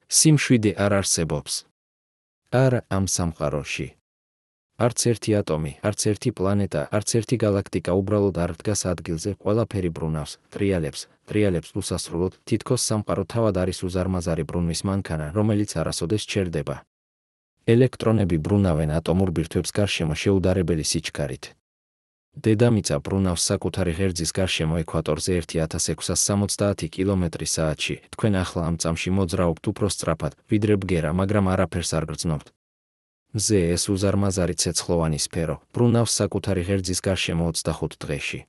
სიმშვიდე არ არსებობს. არა ამ სამყაროში. არც ერთი ატომი, არც ერთი პლანეტა, არც ერთი გალაქტიკა უბრალოდ არ დგას ადგილზე, ყველაფერი ბრუნავს, ტრიალებს უსასრულოდ, თითქოს სამყარო თავად არის უზარმაზარი ბრუნვის მანქანა, რომელიც არასოდეს ჩერდება. ელექტრონები ბრუნავენ ატომურ ბირთვებს გარშემო შეუდარებელი სიჩქარით. დედამიწა ბრუნავს საკუთარი ღერძის გარშემო ეკვატორზე 1670 კმ/სთ. თქვენ ახლა ამ წამში მოძრაობთ უფრო სწრაფად, ვიდრე ბგერა, მაგრამ არაფერს არ გრძნობთ. მზე ეს უზარმაზარი ცეცხლოვანი სფერო ბრუნავს საკუთარი ღერძის გარშემო 25 დღეში.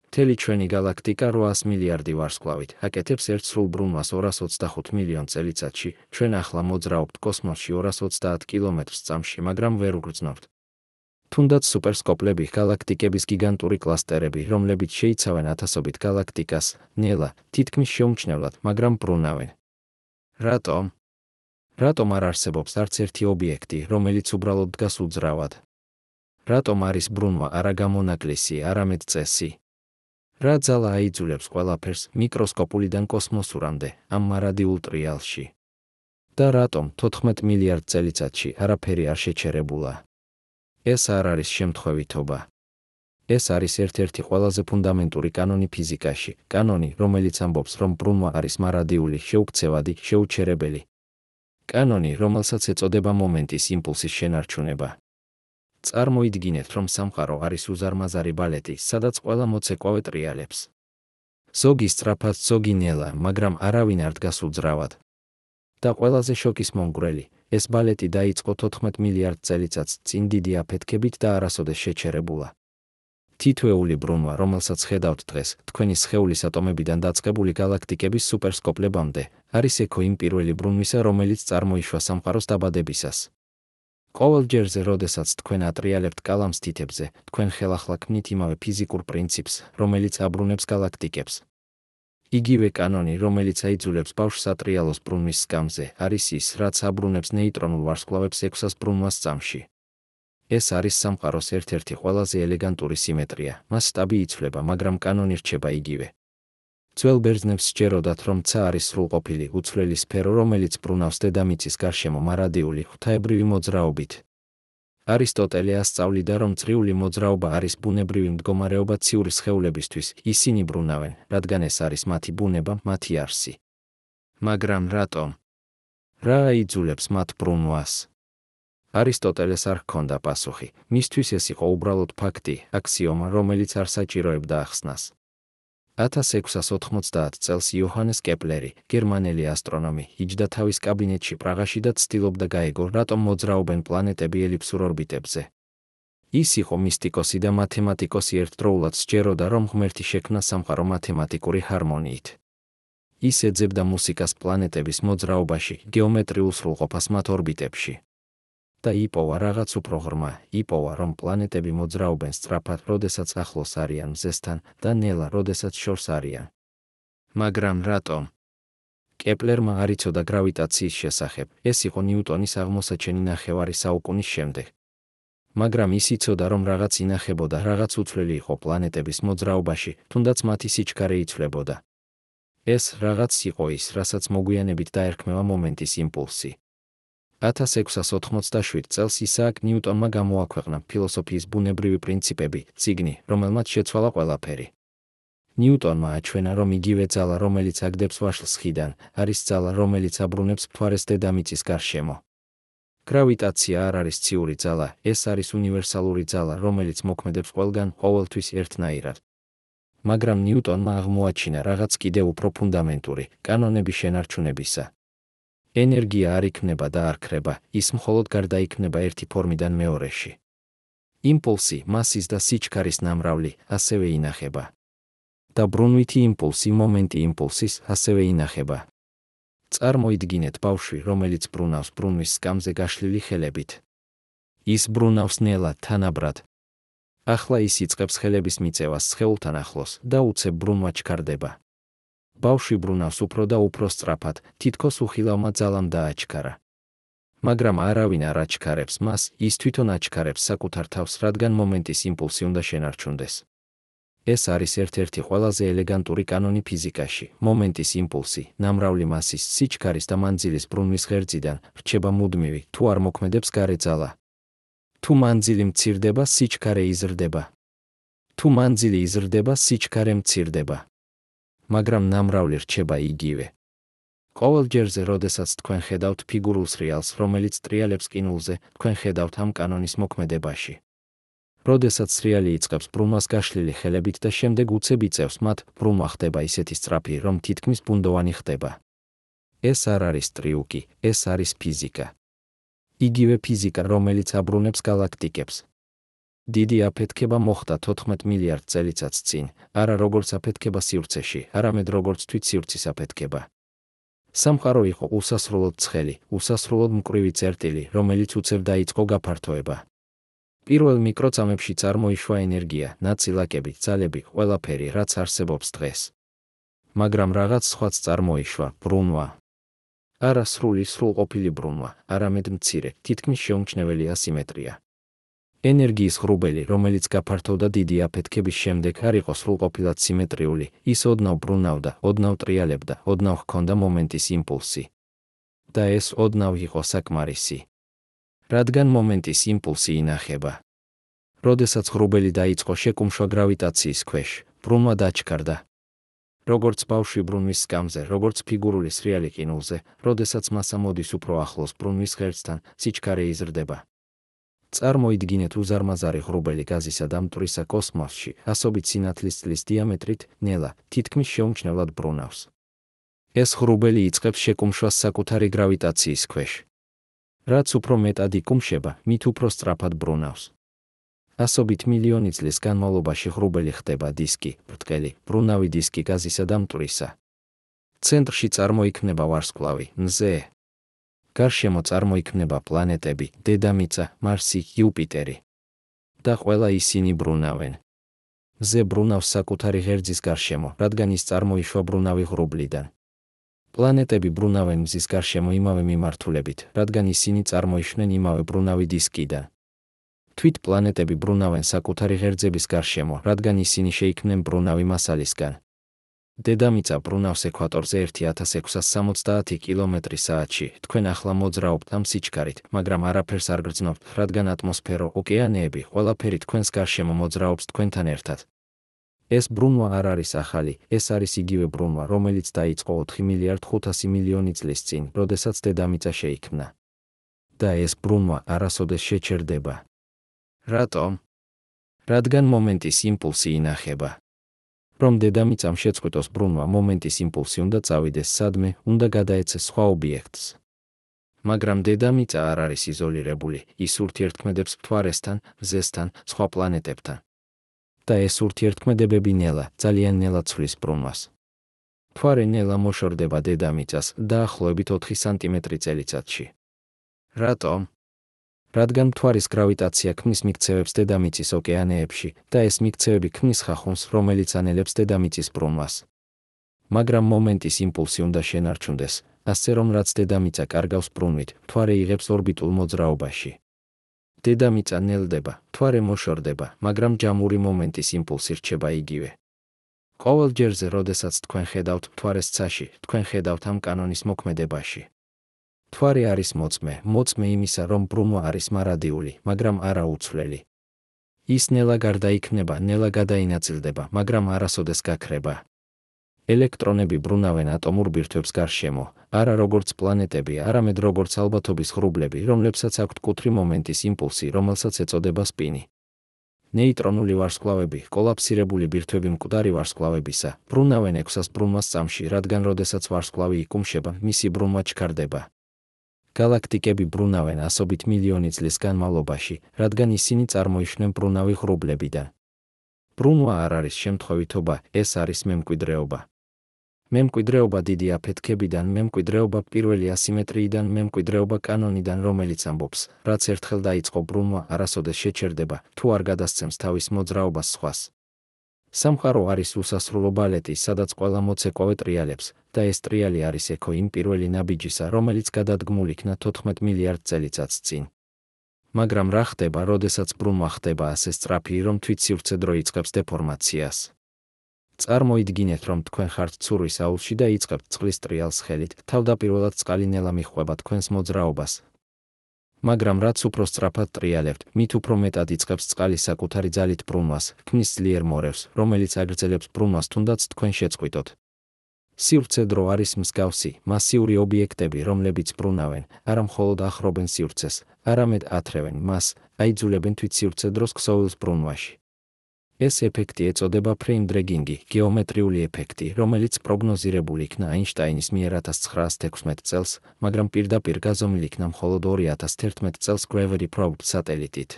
მთელი ჩვენი გალაქტიკა 800 მილიარდი ვარსკვლავით აკეთებს ერთ სრულ ბრუნვას 225 მილიონ წელიწადში. ჩვენ ახლა მოძრაობთ კოსმოსში 230 კმ/წ, მაგრამ ვერ უგრძნობთ. თუნდაც სუპერსკოპლები, გალაქტიკების გიგანტური კლასტერები, რომლებიც შეიცავენ ათასობით გალაქტიკას, ნელა, თითქმის შეუმჩნევლად, მაგრამ ბრუნავენ. რატომ? რატომ არ არსებობს არც ერთი ობიექტი, რომელიც უბრალოდ დგას უძრავად? რატომ არის ბრუნვა არა გამონაკლისი, არამედ წესი? რა ძალა აიძულებს ყველაფერს მიკროსკოპულიდან კოსმოსურამდე, ამ მარადიულ ტრიალში? და რატომ 14 მილიარდ წელიწადში არაფერი არ შეჩერებულა? ეს არ არის შემთხვევითობა. ეს არის ერთ-ერთი ყველაზე ფუნდამენტური კანონი ფიზიკაში, კანონი, რომელიც ამბობს, რომ ბრუნვა არის მარადიული, შეუქცევადი, შეუჩერებელი. კანონი, რომელსაც ეწოდება მომენტის იმპულსის შენარჩუნება. წარმოიდგინეთ, რომ სამყარო არის უზარმაზარი ბალეტი, სადაც ყველა მოცეკვავე ტრიალებს. ზოგი სწრაფად, ზოგი ნელა, მაგრამ არავინ არ დგას უძრავად. და ყველაზე შოკის მომგვრელი, ეს ბალეტი დაიწყო 14 მილიარდ წელიწადს წინ დიდი აფეთქებით და არასოდეს შეჩერებულა. თითოეული ბრუნვა, რომელსაც ხედავთ დღეს, თქვენი სხეულის ატომებიდან დაწყებული გალაქტიკების სუპერსკოპლებამდე, არის ექო იმ პირველი ბრუნვისა, რომელიც წარმოიშვა სამყაროს დაბადებისას. ყოველ ჯერზე, როდესაც თქვენ ატრიალებთ კალამს თითებზე, თქვენ ხელახლა ქმნით იმავე ფიზიკურ პრინციპს, რომელიც აბრუნებს გალაქტიკებს. იგივე კანონი, რომელიც აიძულებს ბავშვს ატრიალოს ბრუნვის სკამზე, არის ის, რაც აბრუნებს ნეიტრონულ ვარსკვლავებს 600 ბრუნვას წამში. ეს არის სამყაროს ერთ-ერთი ყველაზე ელეგანტური სიმეტრია, მასშტაბი იცვლება, მაგრამ კანონი რჩება იგივე. ძველ ბერძნებს სჯეროდათ, რომ ცა არის სრულყოფილი, უცვლელი სფერო, რომელიც ბრუნავს დედამიწის გარშემო მარადიული, ღვთაებრივი მოძრაობით. არისტოტელე ასწავლიდა, რომ წრიული მოძრაობა არის ბუნებრივი მდგომარეობა ციური სხეულებისთვის, ისინი ბრუნავენ, რადგან ეს არის მათი ბუნება, მათი არსი. მაგრამ რატომ? რა აიძულებს მათ ბრუნვას? არისტოტელეს არ ჰქონდა პასუხი, მისთვის ეს იყო უბრალოდ ფაქტი, აქსიომა, რომელიც არ საჭიროებდა ახსნას. 1690 წელს იოჰანეს კეპლერი, გერმანელი ასტრონომი, იჯდა თავის კაბინეტში პრაღაში და ცდილობდა გაეგო, რატომ მოძრაობენ პლანეტები ელიფსურ ორბიტებზე. ის იყო მისტიკოსი და მათემატიკოსი ერთდროულად, სჯეროდა, რომ ღმერთი შექმნა სამყარო მათემატიკური ჰარმონიით. ის ეძებდა მუსიკას პლანეტების მოძრაობაში, გეომეტრიულ სრულყოფას მათ ორბიტებში. და იპოვა რაღაც უფრო ღრმა, იპოვა, რომ პლანეტები მოძრაობენ სწრაფად, როდესაც ახლოს არიან მზესთან, და ნელა, როდესაც შორს არიან. მაგრამ რატომ? კეპლერმა არ იცოდა გრავიტაციის შესახებ, ეს იყო ნიუტონის აღმოსაჩენი ნახევარი საუკუნის შემდეგ. მაგრამ ის იცოდა, რომ რაღაც ინახებოდა, რაღაც უცვლელი იყო პლანეტების მოძრაობაში, თუნდაც მათი სიჩქარე იცვლებოდა. ეს რაღაც იყო ის, რასაც მოგვიანებით დაერქმევა მომენტის იმპულსი. 1687 წელს ისააკ ნიუტონმა გამოაქვეყნა ფილოსოფიის ბუნებრივი პრინციპები, წიგნი, რომელმაც შეცვალა ყველაფერი. ნიუტონმა აჩვენა, რომ იგივე ძალა, რომელიც აგდებს ვაშლს ხიდან, არის ძალა, რომელიც აბრუნებს მთვარეს დედამიწის გარშემო. გრავიტაცია არ არის ციური ძალა, ეს არის უნივერსალური ძალა, რომელიც მოქმედებს ყველგან, ყოველთვის ერთნაირად. მაგრამ ნიუტონმა აღმოაჩინა რაღაც კიდევ უფრო ფუნდამენტური, კანონები შენარჩუნებისა. ენერგია არ იქმნება და არ ქრება, ის მხოლოდ გარდაიქმნება ერთი ფორმიდან მეორეში. იმპულსი, მასის და სიჩქარის ნამრავლი, ასევე ინახება. და ბრუნვითი იმპულსი, მომენტი იმპულსის, ასევე ინახება. წარმოიდგინეთ ბავშვი, რომელიც ბრუნავს ბრუნვის სკამზე გაშლილი ხელებით. ის ბრუნავს ნელა, თანაბრად. ახლა ის იწყებს ხელების მიწევას სხეულთან ახლოს და უცებ ბრუნვა ჩქარდება. ბავშვი ბრუნავს უფრო და უფრო სწრაფად, თითქოს უხილავმა ძალამ დააჩქარა. მაგრამ არავინ არ აჩქარებს მას, ის თვითონ აჩქარებს საკუთარ თავს, რადგან მომენტის იმპულსი უნდა შენარჩუნდეს. ეს არის ერთ-ერთი ყველაზე ელეგანტური კანონი ფიზიკაში. მომენტის იმპულსი, ნამრავლი მასის, სიჩქარის და მანძილის ბრუნვის ღერძიდან რჩება მუდმივი, თუ არ მოქმედებს გარე ძალა. თუ მანძილი მცირდება, სიჩქარე იზრდება. თუ მანძილი იზრდება, სიჩქარე მცირდება. მაგრამ ნამრავლი რჩება იგივე. ყოველ ჯერზე, როდესაც თქვენ ხედავთ ფიგურულ სრიალს, რომელიც ტრიალებს ყინულზე, თქვენ ხედავთ ამ კანონის მოქმედებაში. როდესაც სრიალი იწყებს ბრუნვას გაშლილი ხელებით და შემდეგ უცებ იწევს მათ, ბრუნვა ხდება ისეთი სწრაფი, რომ თითქმის ბუნდოვანი ხდება. ეს არ არის ტრიუკი, ეს არის ფიზიკა. იგივე ფიზიკა, რომელიც აბრუნებს გალაქტიკებს. დიდი აფეთქება მოხდა 14 მილიარდ წელიწადს წინ, არა როგორც აფეთქება სივრცეში, არამედ როგორც თვით სივრცის აფეთქება. სამყარო იყო უსასრულოდ ცხელი, უსასრულოდ მკვრივი წერტილი, რომელიც უცებ დაიწყო გაფართოება. პირველ მიკროწამებში წარმოიშვა ენერგია, ნაწილაკები, ძალები, ყველაფერი, რაც არსებობს დღეს. მაგრამ რაღაც სხვაც წარმოიშვა, ბრუნვა. არა სრულყოფილი ბრუნვა, არამედ მცირე, თითქმის შეუმჩნეველი ასიმეტრია. ენერგიის ღრუბელი, რომელიც გაფართოვდა დიდი აფეთქების შემდეგ, არ იყო სრულყოფილად სიმეტრიული, ის ოდნავ ბრუნავდა, ოდნავ ტრიალებდა, ოდნავ ჰქონდა მომენტის იმპულსი. და ეს ოდნავ იყო საკმარისი. რადგან მომენტის იმპულსი ინახება. როდესაც ღრუბელი დაიწყო შეკუმშვა გრავიტაციის ქვეშ, ბრუნვა დაჩქარდა. როგორც ბავშვი ბრუნვის სკამზე, როგორც ფიგურული სრიალი ყინულზე, როდესაც მასა მოდის უფრო ახლოს ბრუნვის ღერძთან, სიჩქარე იზრდება. წარმოიდგინეთ უზარმაზარი ღრუბელი გაზისა და მტვრისა კოსმოსში, ასობით სინათლის წლის დიამეტრით, ნელა, თითქმის შეუმჩნევლად ბრუნავს. ეს ღრუბელი იწყებს შეკუმშვას საკუთარი გრავიტაციის ქვეშ. რაც უფრო მეტად იკუმშება, მით უფრო სწრაფად ბრუნავს. ასობით მილიონი წლის განმავლობაში ღრუბელი ხდება დისკი, ბრტყელი, ბრუნავი დისკი გაზისა და მტვრისა. ცენტრში წარმოიქმნება ვარსკვლავი, მზე. გარშემო წარმოიქმნება პლანეტები, დედამიწა, მარსი, იუპიტერი. და ყველა ისინი ბრუნავენ. მზე ბრუნავს საკუთარი ღერძის გარშემო, რადგან ის წარმოიშვა ბრუნავი ღრუბლიდან. პლანეტები ბრუნავენ მზის გარშემო იმავე მიმართულებით, რადგან ისინი წარმოიშვნენ იმავე ბრუნავი დისკიდან. თვით პლანეტები ბრუნავენ საკუთარი ღერძების გარშემო, რადგან ისინი შეიქმნენ ბრუნავი მასალისგან. დედამიწა ბრუნავს ეკვატორზე 1670 კილომეტრი/საათში. თქვენ ახლა მოძრაობთ ამ სიჩქარით, მაგრამ არაფერს არ გრძნობთ, რადგან ატმოსფერო, ოკეანეები, ყველაფერი თქვენს გარშემო მოძრაობს თქვენთან ერთად. ეს ბრუნვა არ არის ახალი, ეს არის იგივე ბრუნვა, რომელიც დაიწყო 4 მილიარდ 500 მილიონი წლის წინ, როდესაც დედამიწა შეიქმნა. და ეს ბრუნვა არასოდეს შეჩერდება. რატომ? რადგან მომენტის იმპულსი ინახება. რომ დედამიწამ შეწყვიტოს ბრუნვა, მომენტის იმპულსი უნდა წავიდეს სადმე, უნდა გადაეცეს სხვა ობიექტს. მაგრამ დედამიწა არ არის იზოლირებული, ის ურთიერთქმედებს მთვარესთან, მზესთან, სხვა პლანეტებთან. და ეს ურთიერთქმედებები ნელა, ძალიან ნელა ცვლის ბრუნვას. მთვარე ნელა მოშორდება დედამიწას, დაახლოებით 4 სანტიმეტრი წელიწადში. რატომ? რადგან მთვარის გრავიტაცია ქმნის მიქცევებს დედამიწის ოკეანეებში და ეს მიქცევები ქმნის ხახუნს, რომელიც ანელებს დედამიწის ბრუნვას. მაგრამ მომენტის იმპულსი უნდა შენარჩუნდეს, ასე რომ რაც დედამიწა კარგავს ბრუნვით, მთვარე იღებს ორბიტულ მოძრაობაში. დედამიწა ნელდება, მთვარე მოშორდება, მაგრამ ჯამური მომენტის იმპულსი რჩება იგივე. ყოველ ჯერზე, როდესაც თქვენ ხედავთ მთვარეს ცაში, თქვენ ხედავთ ამ კანონის მოქმედებაში. მთვარე არის მოწმე იმისა, რომ ბრუნვა არის მარადიული, მაგრამ არა უცვლელი. ის ნელა გარდაიქმნება, ნელა გადაინაწილდება, მაგრამ არასოდეს გაქრება. ელექტრონები ბრუნავენ ატომურ ბირთვებს გარშემო, არა როგორც პლანეტები, არამედ როგორც ალბათობის ღრუბლები, რომლებსაც აქვთ კუთრი მომენტის იმპულსი, რომელსაც ეწოდება სპინი. ნეიტრონული ვარსკვლავები, კოლაფსირებული ბირთვები მკვდარი ვარსკვლავებისა, ბრუნავენ 600 ბრუნვას წამში, რადგან როდესაც ვარსკვლავი იკუმშება, მისი ბრუნვა ჩქარდება. გალაქტიკები ბრუნავენ ასობით მილიონი წლის განმავლობაში, რადგან ისინი წარმოიშვნენ ბრუნავი ღრუბლებიდან. ბრუნვა არ არის შემთხვევითობა, ეს არის მემკვიდრეობა. მემკვიდრეობა დიდი აფეთქებიდან, მემკვიდრეობა პირველი ასიმეტრიიდან, მემკვიდრეობა კანონიდან, რომელიც ამბობს, რაც ერთხელ დაიწყო ბრუნვა, არასოდეს შეჩერდება, თუ არ გადასცემს თავის მოძრაობას სხვას. სამყარო არის უსასრულო ბალეტი, სადაც ყველა მოცეკვავე ტრიალებს, და ეს ტრიალი არის ექო იმ პირველი ნაბიჯისა, რომელიც გადადგმულ იქნა 14 მილიარდ წელიწადს წინ. მაგრამ რა ხდება, როდესაც ბრუნვა ხდება ასე სწრაფი, რომ თვით სივრცე-დრო იწყებს დეფორმაციას? წარმოიდგინეთ, რომ თქვენ ხართ ცურვის აუზში და იწყებთ წყლის ტრიალს ხელით, თავდაპირველად წყალი ნელა მიჰყვება თქვენს მოძრაობას. მაგრამ რაც უფრო სწრაფად ტრიალებთ, მით უფრო მეტად იწყებს წყალი საკუთარი ძალით ბრუნვას, ქმნის ძლიერ მორევს, რომელიც აგრძელებს ბრუნვას თუნდაც თქვენ შეწყვიტოთ. სივრცე დრო არის მსგავსი, მასიური ობიექტები, რომლებიც ბრუნავენ, არა მხოლოდ ახლობენ სივრცეს, არამედ ათრევენ მას, აიძულებენ თვით სივრცე დროს ქსოვილს ბრუნვაში. ეს ეფექტი ეწოდება ფრეიმ დრეგინგი, გეომეტრიული ეფექტი, რომელიც პროგნოზირებული იქნა აინშტაინის მიერ 1916 წელს, მაგრამ პირდაპირ გაზომილი იქნა მხოლოდ 2011 წელს Gravity Probe სატელიტით.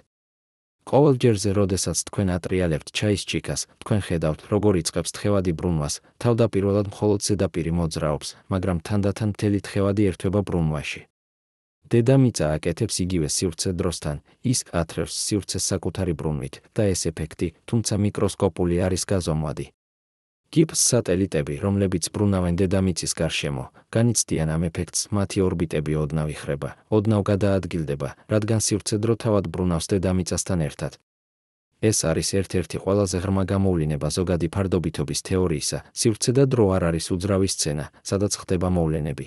ყოველ ჯერზე, როდესაც თქვენ ატრიალებთ ჩაის ჩიქას, თქვენ ხედავთ, როგორ იწყებს თხევადი ბრუნვას, თავდაპირველად მხოლოდ ზედაპირი მოძრაობს, მაგრამ თანდათან მთელი თხევადი ერთვება ბრუნვაში. დედამიწა აკეთებს იგივე სივრცე დროსთან, ის ათრევს სივრცეს საკუთარი ბრუნვით, და ეს ეფექტი, თუმცა მიკროსკოპული არის გაზომვადი. გიფს სატელიტები, რომლებიც ბრუნავენ დედამიწის გარშემო, განიცდიან ამ ეფექტს, მათი ორბიტები ოდნავ იხრება, ოდნავ გადაადგილდება, რადგან სივრცე დრო თავად ბრუნავს დედამიწასთან ერთად. ეს არის ერთ-ერთი ყველაზე ღრმა გამოვლინება ზოგადი ფარდობითობის თეორიისა, სივრცე და დრო არ არის უძრავი სცენა, სადაც ხდება მოვლენები.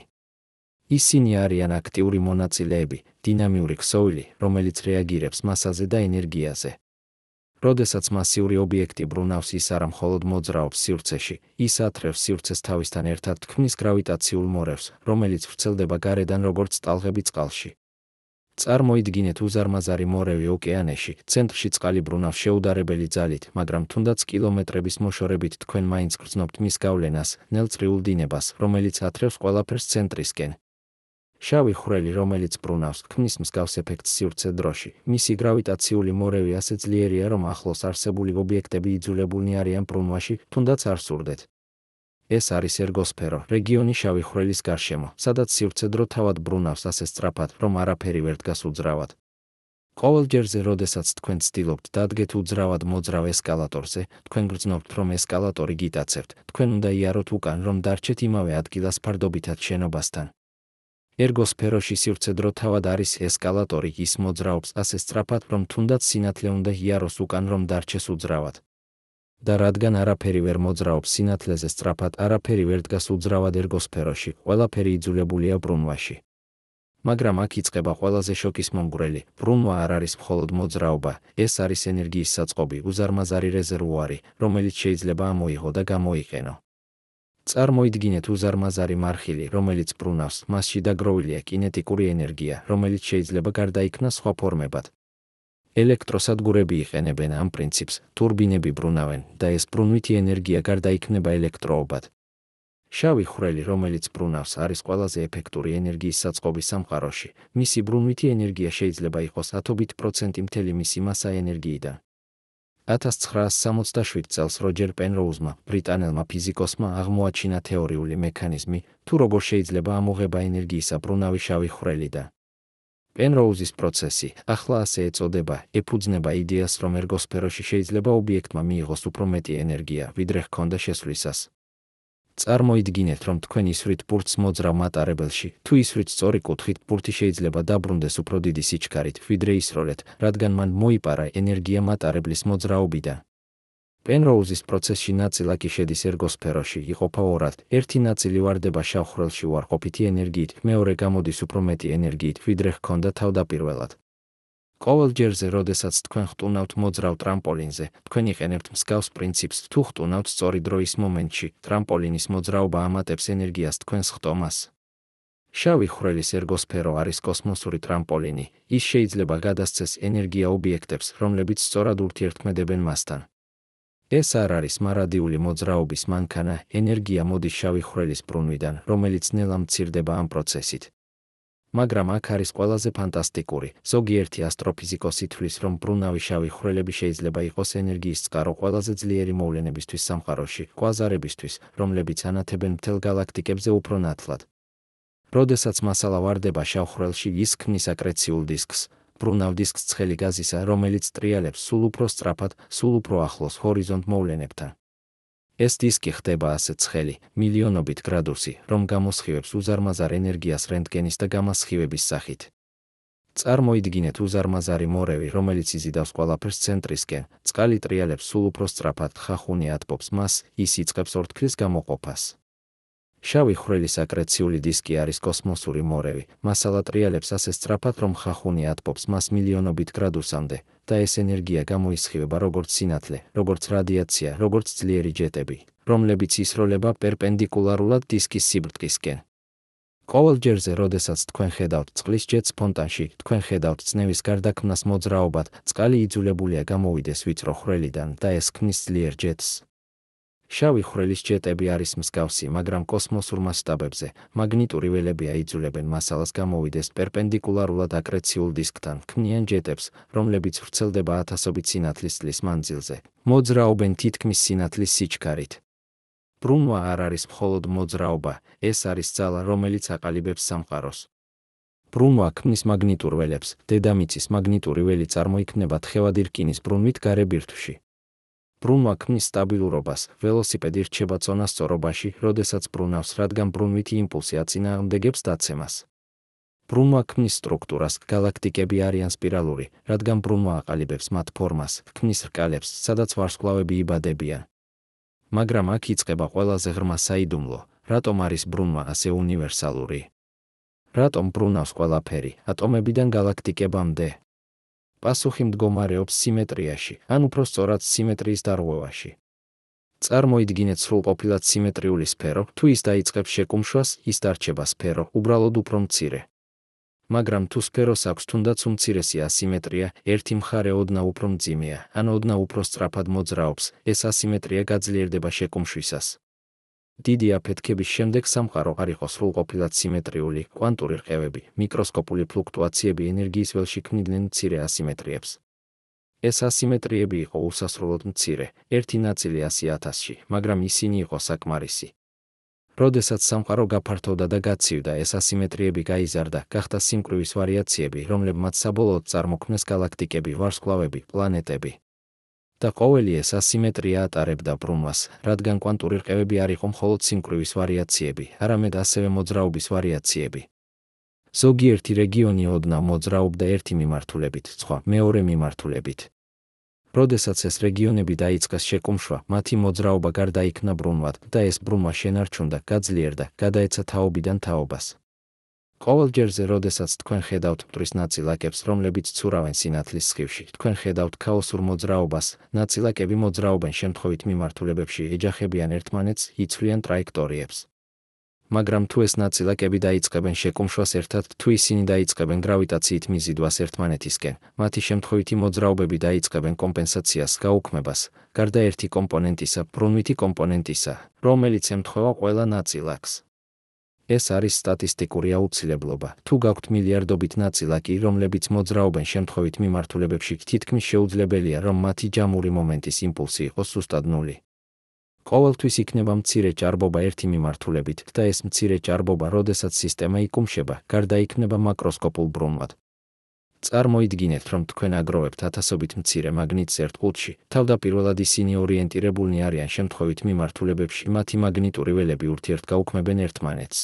ისინი არიან აქტიური მონაწილეები, დინამიური ქსოვილი, რომელიც რეაგირებს მასაზე და ენერგიაზე. როდესაც მასიური ობიექტი ბრუნავს, ის არა მხოლოდ მოძრაობს სივრცეში, ის ათრევს სივრცეს თავისთან ერთად, ქმნის გრავიტაციულ მორევს, რომელიც ვრცელდება გარედან როგორც ტალღები წყალში. წარმოიდგინეთ უზარმაზარი მორევი ოკეანეში, ცენტრში წყალი ბრუნავს შეუდარებელი ძალით, მაგრამ თუნდაც კილომეტრების მოშორებით თქვენ მაინც გრძნობთ მის გავლენას, ნელწრიულ დინებას, რომელიც ათრევს ყველაფერს ცენტრისკენ. შავი ხვრელი, რომელიც ბრუნავს, ქმნის მსგავს ეფექტს სივრცე დროში. მისი გრავიტაციული მორევი ასე ძლიერია, რომ ახლოს არსებული ობიექტები იძულებულნი არიან ბრუნვაში, თუნდაც არ სურდეთ. ეს არის ერგოსფერო, რეგიონი შავი ხვრელის გარშემო, სადაც სივრცე დრო თავად ბრუნავს ასე სწრაფად, რომ არაფერი ვერ დგას უძრავად. ყოველ ჯერზე, როდესაც თქვენ ცდილობთ დადგეთ უძრავად მოძრავ ესკალატორზე, თქვენ გრძნობთ, რომ ესკალატორი გიტაცებთ, თქვენ უნდა იაროთ უკან, რომ დარჩეთ იმავე ადგილას ფარდობითად შენობასთან. ერგოსფეროში სივრცე დრო თავად არის ესკალატორი, ის მოძრაობს ასე სწრაფად, რომ თუნდაც სინათლე უნდა იაროს უკან, რომ დარჩეს უძრავად. და რადგან არაფერი ვერ მოძრაობს სინათლეზე სწრაფად, არაფერი ვერ დგას უძრავად ერგოსფეროში, ყველაფერი იძულებულია ბრუნვაში. მაგრამ აქ იწყება ყველაზე შოკისმომგვრელი, ბრუნვა არ არის მხოლოდ მოძრაობა, ეს არის ენერგიის საწყობი, უზარმაზარი რეზერვუარი, რომელიც შეიძლება ამოიღო და გამოიყენო. წარმოიდგინეთ უზარმაზარი მარხილი, რომელიც ბრუნავს, მასში დაგროვილია კინეტიკური ენერგია, რომელიც შეიძლება გარდაიქმნას სხვა ფორმებად. ელექტროსადგურები იყენებენ ამ პრინციპს, ტურბინები ბრუნავენ, და ეს ბრუნვითი ენერგია გარდაიქმნება ელექტროობად. შავი ხვრელი, რომელიც ბრუნავს, არის ყველაზე ეფექტური ენერგიის საწყობი სამყაროში. მისი ბრუნვითი ენერგია შეიძლება იყოს 10% მთელი მისი მასა ენერგიიდან. 1967 წელს როჯერ პენროუზმა, ბრიტანელმა ფიზიკოსმა, აღმოაჩინა თეორიული მექანიზმი, თუ როგორ შეიძლება ამოღება ენერგიისა ბრუნავი შავი ხვრელიდან. პენროუზის პროცესი, ახლა ასე ეწოდება, ეფუძნება იდეას, რომ ერგოსფეროში შეიძლება ობიექტმა მიიღოს უფრო მეტი ენერგია, ვიდრე ჰქონდა შესვლისას. წარმოიდგინეთ, რომ თქვენ ისვრით ბურთს მოძრავ მატარებელში, თუ ისვრით სწორი კუთხით, ბურთი შეიძლება დაბრუნდეს უფრო დიდი სიჩქარით, ვიდრე ისროლეთ, რადგან მან მოიპარა ენერგია მატარებლის მოძრაობიდან. პენროუზის პროცესში ნაწილაკი შედის ერგოსფეროში, იყოფა ორად, ერთი ნაწილი ვარდება შავ ხვრელში უარყოფითი ენერგიით, მეორე გამოდის უფრო მეტი ენერგიით, ვიდრე ჰქონდა თავდაპირველად. ყოველ ჯერზე, როდესაც თქვენ ხტუნავთ მოძრავ ტრამპოლინზე, თქვენ იყენებთ მსგავს პრინციპს, თუ ხტუნავთ სწორი დროის მომენტში, ტრამპოლინის მოძრაობა ამატებს ენერგიას თქვენს ხტომას. შავი ხვრელის ერგოსფერო არის კოსმოსური ტრამპოლინი, ის შეიძლება გადასცეს ენერგია ობიექტებს, რომლებიც სწორად ურთიერთქმედებენ მასთან. ეს არ არის მარადიული მოძრაობის მანქანა, ენერგია მოდის შავი ხვრელის ბრუნვიდან, რომელიც ნელა მცირდება ამ პროცესით. მაგრამ აქ არის ყველაზე ფანტასტიკური, ზოგიერთი ასტროფიზიკოსი თვლის, რომ ბრუნავი შავი ხვრელები შეიძლება იყოს ენერგიის წყარო ყველაზე ძლიერი მოვლენებისთვის სამყაროში, კვაზარებისთვის, რომლებიც ანათებენ მთელ გალაქტიკებზე უფრო ნათლად. როდესაც მასალა ვარდება შავ ხვრელში, ის ქმნის აკრეციულ დისკს, ბრუნავ დისკს ცხელი გაზისა, რომელიც ტრიალებს სულ უფრო სწრაფად, სულ უფრო ახლოს ჰორიზონტ მოვლენებთან. ეს დისკი ხდება ასე ცხელი, მილიონობით გრადუსი, რომ გამოსხივებს უზარმაზარ ენერგიას რენტგენის და გამასხივების სახით. წარმოიდგინეთ უზარმაზარი მორევი, რომელიც იზიდავს ყველაფერს ცენტრისკენ, წყალი ტრიალებს სულ უფრო სწრაფად, ხახუნი ატბობს მას, ის იწყებს ორთქლის გამოყოფას. შავი ხვრელი საკრეციული დისკი არის კოსმოსური მორევი, მასალა ტრიალებს ასე სწრაფად, რომ ხახუნი ატბობს მას მილიონობით გრადუსამდე, და ეს ენერგია გამოისხივება როგორც სინათლე, როგორც რადიაცია, როგორც ძლიერი ჯეტები, რომლებიც ისროლება პერპენდიკულარულად დისკის სიბრტყისკენ. ყოველ ჯერზე, როდესაც თქვენ ხედავთ წყლის ჯეტს ფონტანში, თქვენ ხედავთ წნევის გარდაქმნას მოძრაობად, წყალი იძულებულია გამოვიდეს ვიწრო ხვრელიდან და ეს ქმნის ძლიერ ჯეტს. შავი ხვრელის ჯეტები არის მსგავსი, მაგრამ კოსმოსურ მასშტაბებზე, მაგნიტური ველები აიძულებენ მასალას გამოვიდეს პერპენდიკულარულად აკრეციულ დისკთან, ქმნიან ჯეტებს, რომლებიც ვრცელდება ათასობით სინათლის წლის მანძილზე, მოძრაობენ თითქმის სინათლის სიჩქარით. ბრუნვა არ არის მხოლოდ მოძრაობა, ეს არის ძალა, რომელიც აყალიბებს სამყაროს. ბრუნვა ქმნის მაგნიტურ ველებს, დედამიწის მაგნიტური ველი წარმოიქმნება თხევადი რკინის ბრუნვით გარე ბირთვში. ბრუნვა ქმნის სტაბილურობას, ველოსიპედი რჩება წონასწორობაში, როდესაც ბრუნავს, რადგან ბრუნვითი იმპულსი აწინააღმდეგებს დაცემას. ბრუნვა ქმნის სტრუქტურას, გალაქტიკები არიან სპირალური, რადგან ბრუნვა აყალიბებს მათ ფორმას, ქმნის რკალებს, სადაც ვარსკვლავები იბადებიან. მაგრამ აქ იწყება ყველაზე ღრმა საიდუმლო, რატომ არის ბრუნვა ასე უნივერსალური? რატომ ბრუნავს ყველაფერი, ატომებიდან გალაქტიკებამდე? პასუხი მდგომარეობს სიმეტრიაში, ან უფრო სწორად სიმეტრიის დარღვევაში. წარმოიდგინეთ სრულყოფილად სიმეტრიული სფერო, თუ ის დაიწყებს შეკუმშვას, ის დარჩება სფერო, უბრალოდ უფრო მცირე. მაგრამ თუ სფეროს აქვს თუნდაც უმცირესი ასიმეტრია, ერთი მხარე ოდნავ უფრო მძიმეა, ან ოდნავ უფრო სწრაფად მოძრაობს, ეს ასიმეტრია გაძლიერდება შეკუმშვისას. დიდი აფეთქების შემდეგ სამყარო არ იყო სრულყოფილად სიმეტრიული, კვანტური რყევები, მიკროსკოპული ფლუქტუაციები ენერგიის ველში ქმნიდნენ მცირე ასიმეტრიებს. ეს ასიმეტრიები იყო უსასრულოდ მცირე, ერთი ნაწილი 100,000-ში, მაგრამ ისინი იყო საკმარისი. როდესაც სამყარო გაფართოვდა და გაცივდა, ეს ასიმეტრიები გაიზარდა, გახდა სიმკვრივის ვარიაციები, რომლებმაც საბოლოოდ წარმოქმნეს გალაქტიკები, ვარსკვლავები, პლანეტები. და ყოველი ეს ასიმეტრია ატარებდა ბრუნვას, რადგან კვანტური რყევები არ იყო მხოლოდ სიმკვრივის ვარიაციები, არამედ ასევე მოძრაობის ვარიაციები. ზოგიერთი რეგიონი ოდნავ მოძრაობდა ერთი მიმართულებით, სხვა მეორე მიმართულებით. როდესაც ეს რეგიონები დაიწყეს შეკუმშვა, მათი მოძრაობა გარდაიქმნა ბრუნვად და ეს ბრუნვა შენარჩუნდა, გაძლიერდა, გადაეცა თაობიდან თაობას. ყოველ ჯერზე, როდესაც თქვენ ხედავთ მტვრის ნაწილაკებს, რომლებიც ცურავენ სინათლის სხივში, თქვენ ხედავთ ქაოსურ მოძრაობას, ნაწილაკები მოძრაობენ შემთხვევით მიმართულებებში, ეჯახებიან ერთმანეთს, იცვლიან ტრაექტორიებს. მაგრამ თუ ეს ნაწილაკები დაიწყებენ შეკუმშვას ერთად, თუ ისინი დაიწყებენ გრავიტაციით მიზიდვას ერთმანეთისკენ, მათი შემთხვევითი მოძრაობები დაიწყებენ კომპენსაციას, გაუქმებას, გარდა ერთი კომპონენტისა, ბრუნვითი კომპონენტისა, რომელიც ემთხვევა ყველა ნაწილაკს. ეს არის სტატისტიკური აუცილებლობა. თუ გაქვთ მილიარდობით ნაწილაკი, რომლებიც მოძრაობენ შემთხვევით მიმართულებებში, თითქმის შეუძლებელია, რომ მათი ჯამური მომენტის იმპულსი იყოს ზუსტად ნული. ყოველთვის იქნება მცირე ჭარბობა ერთი მიმართულებით და ეს მცირე ჭარბობა, როდესაც სისტემა იკუმშება, გარდაიქმნება მაკროსკოპულ ბრუნვად. წარმოიდგინეთ, რომ თქვენ აგროვებთ ათასობით მცირე მაგნიტს ერთ ყუთში, თავდაპირველად ისინი ორიენტირებულნი არიან შემთხვევით მიმართულებებში, მათი მაგნიტური ველები ურთიერთგაუქმებენ ერთმანეთს.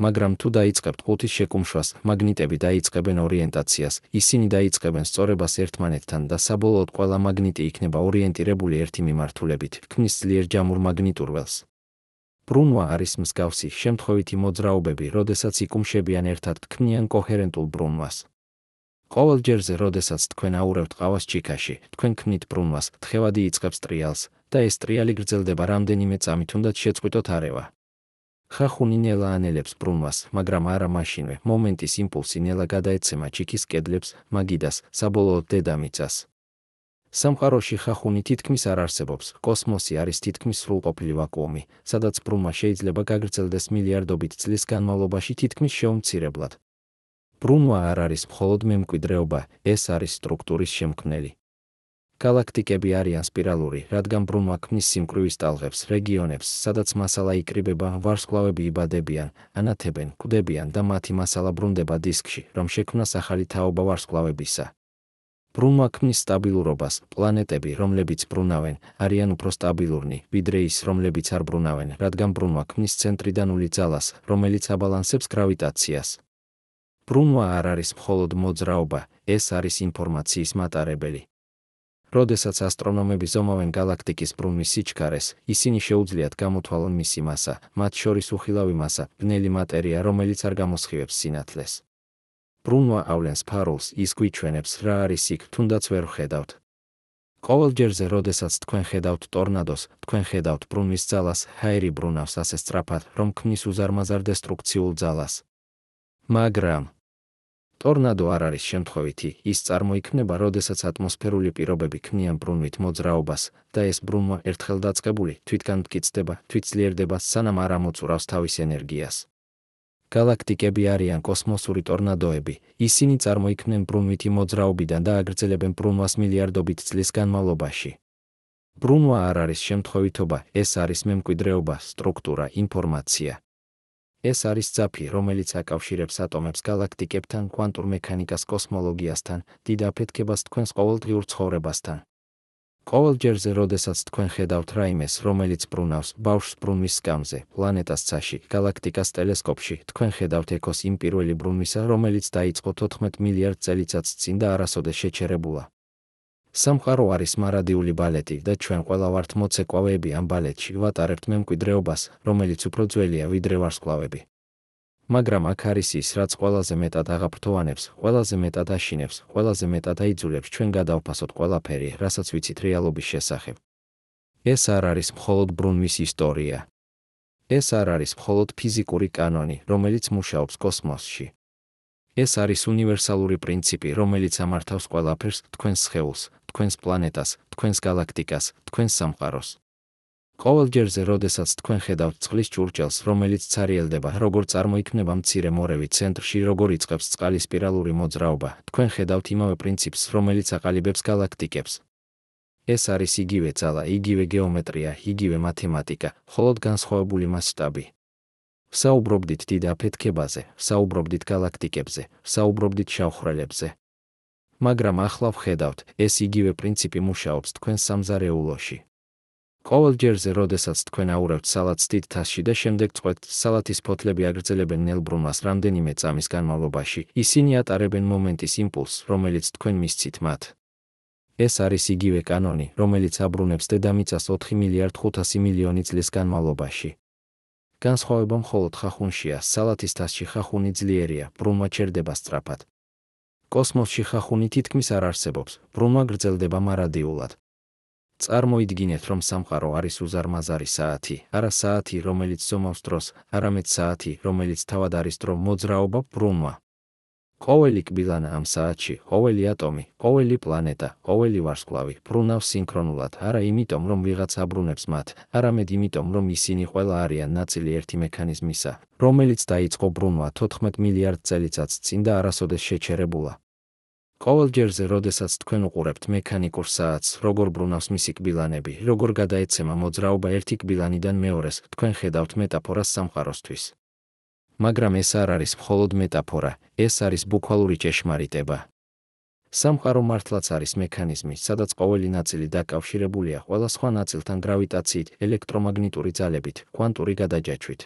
მაგრამ თუ დაიწყებთ ყუთის შეკუმშვას, მაგნიტები დაიწყებენ ორიენტაციას, ისინი დაიწყებენ სწორებას ერთმანეთთან და საბოლოოდ ყველა მაგნიტი იქნება ორიენტირებული ერთი მიმართულებით, ქმნის ძლიერ ჯამურ მაგნიტურ ველს. ბრუნვა არის მსგავსი, შემთხვევითი მოძრაობები, როდესაც იკუმშებიან ერთად, ქმნიან კოჰერენტულ ბრუნვას. ყოველ ჯერზე, როდესაც თქვენ აურევთ ყავას ჩიქაში, თქვენ ქმნით ბრუნვას, თხევადი იწყებს ტრიალს და ეს ტრიალი გრძელდება რამდენიმე წამი, თუნდაც შეწყვიტოთ არევა. ხახუნი ნელა ანელებს ბრუნვას, მაგრამ არა მაშინვე, მომენტის იმპულსი ნელა გადაეცემა ჩიქის კედლებს, მაგიდას, საბოლოოდ დედამიწას. სამყაროში ხახუნი თითქმის არ არსებობს, კოსმოსი არის თითქმის სრულყოფილი ვაკუუმი, სადაც ბრუნვა შეიძლება გაგრძელდეს მილიარდობით წლის განმავლობაში თითქმის შეუმცირებლად. ბრუნვა არ არის მხოლოდ მემკვიდრეობა, ეს არის სტრუქტურის შემქმნელი. გალაქტიკები არიან სპირალური, რადგან ბრუნვა ქმნის სიმკვრივის ტალღებს, რეგიონებს, სადაც მასალა იკრიბება, ვარსკვლავები იბადებიან, ანათებენ, კვდებიან და მათი მასალა ბრუნდება დისკში, რომ შექმნას ახალი თაობა ვარსკვლავებისა. ბრუნვა ქმნის სტაბილურობას, პლანეტები, რომლებიც ბრუნავენ, არიან უფრო სტაბილურნი, ვიდრე ის, რომლებიც არ ბრუნავენ, რადგან ბრუნვა ქმნის ცენტრიდან ნული ძალას, რომელიც აბალანსებს გრავიტაციას. ბრუნვა არ არის მხოლოდ მოძრაობა, ეს არის ინფორმაციის მატარებელი. როდესაც ასტრონომები ზომავენ გალაქტიკის ბრუნვის სიჩქარეს, ისინი შეუძლიათ გამოთვალონ მისი მასა, მათ შორის უხილავი მასა, ბნელი მატერია, რომელიც არ გამოსხივებს სინათლეს. ბრუნვა ავლენს ფარულს, ის გვიჩვენებს, რა არის იქ, თუნდაც ვერ ვხედავთ. ყოველჯერზე, როდესაც თქვენ ხედავთ ტორნადოს, თქვენ ხედავთ ბრუნვის ძალას, ჰაერი ბრუნავს ასე სწრაფად, რომ ქმნის უზარმაზარ დესტრუქციულ ძალას. მაგრამ ტორნადო არ არის შემთხვევითი, ის წარმოიქმნება, როდესაც ატმოსფერული პირობები ქმნიან ბრუნვით მოძრაობას და ეს ბრუნვა ერთხელ დაწყებული, თვითგან მტკიცდება, თვითძლიერდება, სანამ არ ამოწურავს თავის ენერგიას. გალაქტიკები არიან კოსმოსური ტორნადოები, ისინი წარმოიქმნენ ბრუნვითი მოძრაობიდან და აგრძელებენ ბრუნვას მილიარდობით წლის განმავლობაში. ბრუნვა არ არის შემთხვევითობა, ეს არის მემკვიდრეობა, სტრუქტურა, ინფორმაცია. ეს არის ძაფი, რომელიც აკავშირებს ატომებს გალაქტიკებთან, კვანტურ მექანიკას კოსმოლოგიასთან, დიდ აფეთქებას თქვენს ყოველდღიურ ცხოვრებასთან. ყოველჯერზე, როდესაც თქვენ ხედავთ რაიმეს, რომელიც ბრუნავს, ბავშვს ბრუნვის სკამზე, პლანეტას ცაში, გალაქტიკას ტელესკოპში, თქვენ ხედავთ ექოს იმ პირველი ბრუნვისა, რომელიც დაიწყო 14 მილიარდ წელიწადს წინ და არასოდეს შეჩერებულა. სამყარო არის მარადიული ბალეტი და ჩვენ ყველა ვართ მოცეკვავეები ამ ბალეტში, ვატარებთ მემკვიდრეობას, რომელიც უფრო ძველია ვიდრე ვარსკვლავები. მაგრამ აქ არის ის, რაც ყველაზე მეტად აღაფრთოვანებს, ყველაზე მეტად აშინებს, ყველაზე მეტად აიძულებს ჩვენ გადავფასოთ ყველაფერი, რასაც ვიცით რეალობის შესახებ. ეს არ არის მხოლოდ ბრუნვის ისტორია. ეს არ არის მხოლოდ ფიზიკური კანონი, რომელიც მუშაობს კოსმოსში. ეს არის უნივერსალური პრინციპი, რომელიც ამართავს ყველაფერს, თქვენს სხეულს, თქვენს პლანეტას, თქვენს გალაქტიკას, თქვენს სამყაროს. ყოველჯერზე, როდესაც თქვენ ხედავთ წყლის ჭურჭელს, რომელიც ცარიელდება, როგორ წარმოიქმნება მცირე მორევი ცენტრში, როგორ იწყებს წყალი სპირალური მოძრაობა, თქვენ ხედავთ იმავე პრინციპს, რომელიც აყალიბებს გალაქტიკებს. ეს არის იგივე ძალა, იგივე გეომეტრია, იგივე მათემატიკა, მხოლოდ განსხვავებული მასშტაბი. ვსაუბრობდით დიდ აფეთქებაზე, ვსაუბრობდით გალაქტიკებზე, ვსაუბრობდით შავხრელებზე. მაგრამ ახლა ვხედავთ, ეს იგივე პრინციპი მუშაობს თქვენ სამზარეულოში. ყოველჯერზე, როდესაც თქვენ აურევთ სალატს დიდ თასში და შემდეგ წყვეტთ, სალათის ფოთლები აგრძელებენ ნელ-ბრუნვას რამდენიმე წამის განმავლობაში, ისინი ატარებენ მომენტის იმპულსს, რომელიც თქვენ მისცით მათ. ეს არის იგივე კანონი, რომელიც აბრუნებს დედამიწას 4 მილიარდ 500 მილიონი წლის განმავლობაში. განსხვავება მხოლოდ ხახუნშია, სალათის თასში ხახუნი ძლიერია, ბრუნვა ჩერდება სწრაფად. კოსმოსში ხახუნი თითქმის არ არსებობს, ბრუნვა გრძელდება მარადიულად. წარმოიდგინეთ, რომ სამყარო არის უზარმაზარი საათი, არა საათი, რომელიც ზომავს დროს, არამედ საათი, რომელიც თავად არის დრო, მოძრაობა, ბრუნვა. ყოველი კბილანა ამ საათში, ყოველი ატომი, ყოველი პლანეტა, ყოველი ვარსკვლავი ბრუნავს სინქრონულად, არა იმიტომ, რომ ვიღაც აბრუნებს მათ, არამედ იმიტომ, რომ ისინი ყველა არიან ნაწილი ერთი მექანიზმისა, რომელიც დაიწყო ბრუნვა 14 მილიარდ წელიწადს წინ და არასოდეს შეჩერებულა. ყოველჯერზე, როდესაც თქვენ უყურებთ მექანიკურ საათს, როგორ ბრუნავს მისი კბილანები, როგორ გადაეცემა მოძრაობა ერთი კბილანიდან მეორეს, თქვენ ხედავთ მეტაფორას სამყაროსთვის. მაგრამ ეს არ არის მხოლოდ მეტაფორა, ეს არის ბუქვალური ჭეშმარიტება. სამყარო მართლაც არის მექანიზმი, სადაც ყოველი ნაწილი დაკავშირებულია ყველა სხვა ნაწილთან გრავიტაციით, ელექტრომაგნიტური ძალებით, კვანტური გადაჯაჭვით.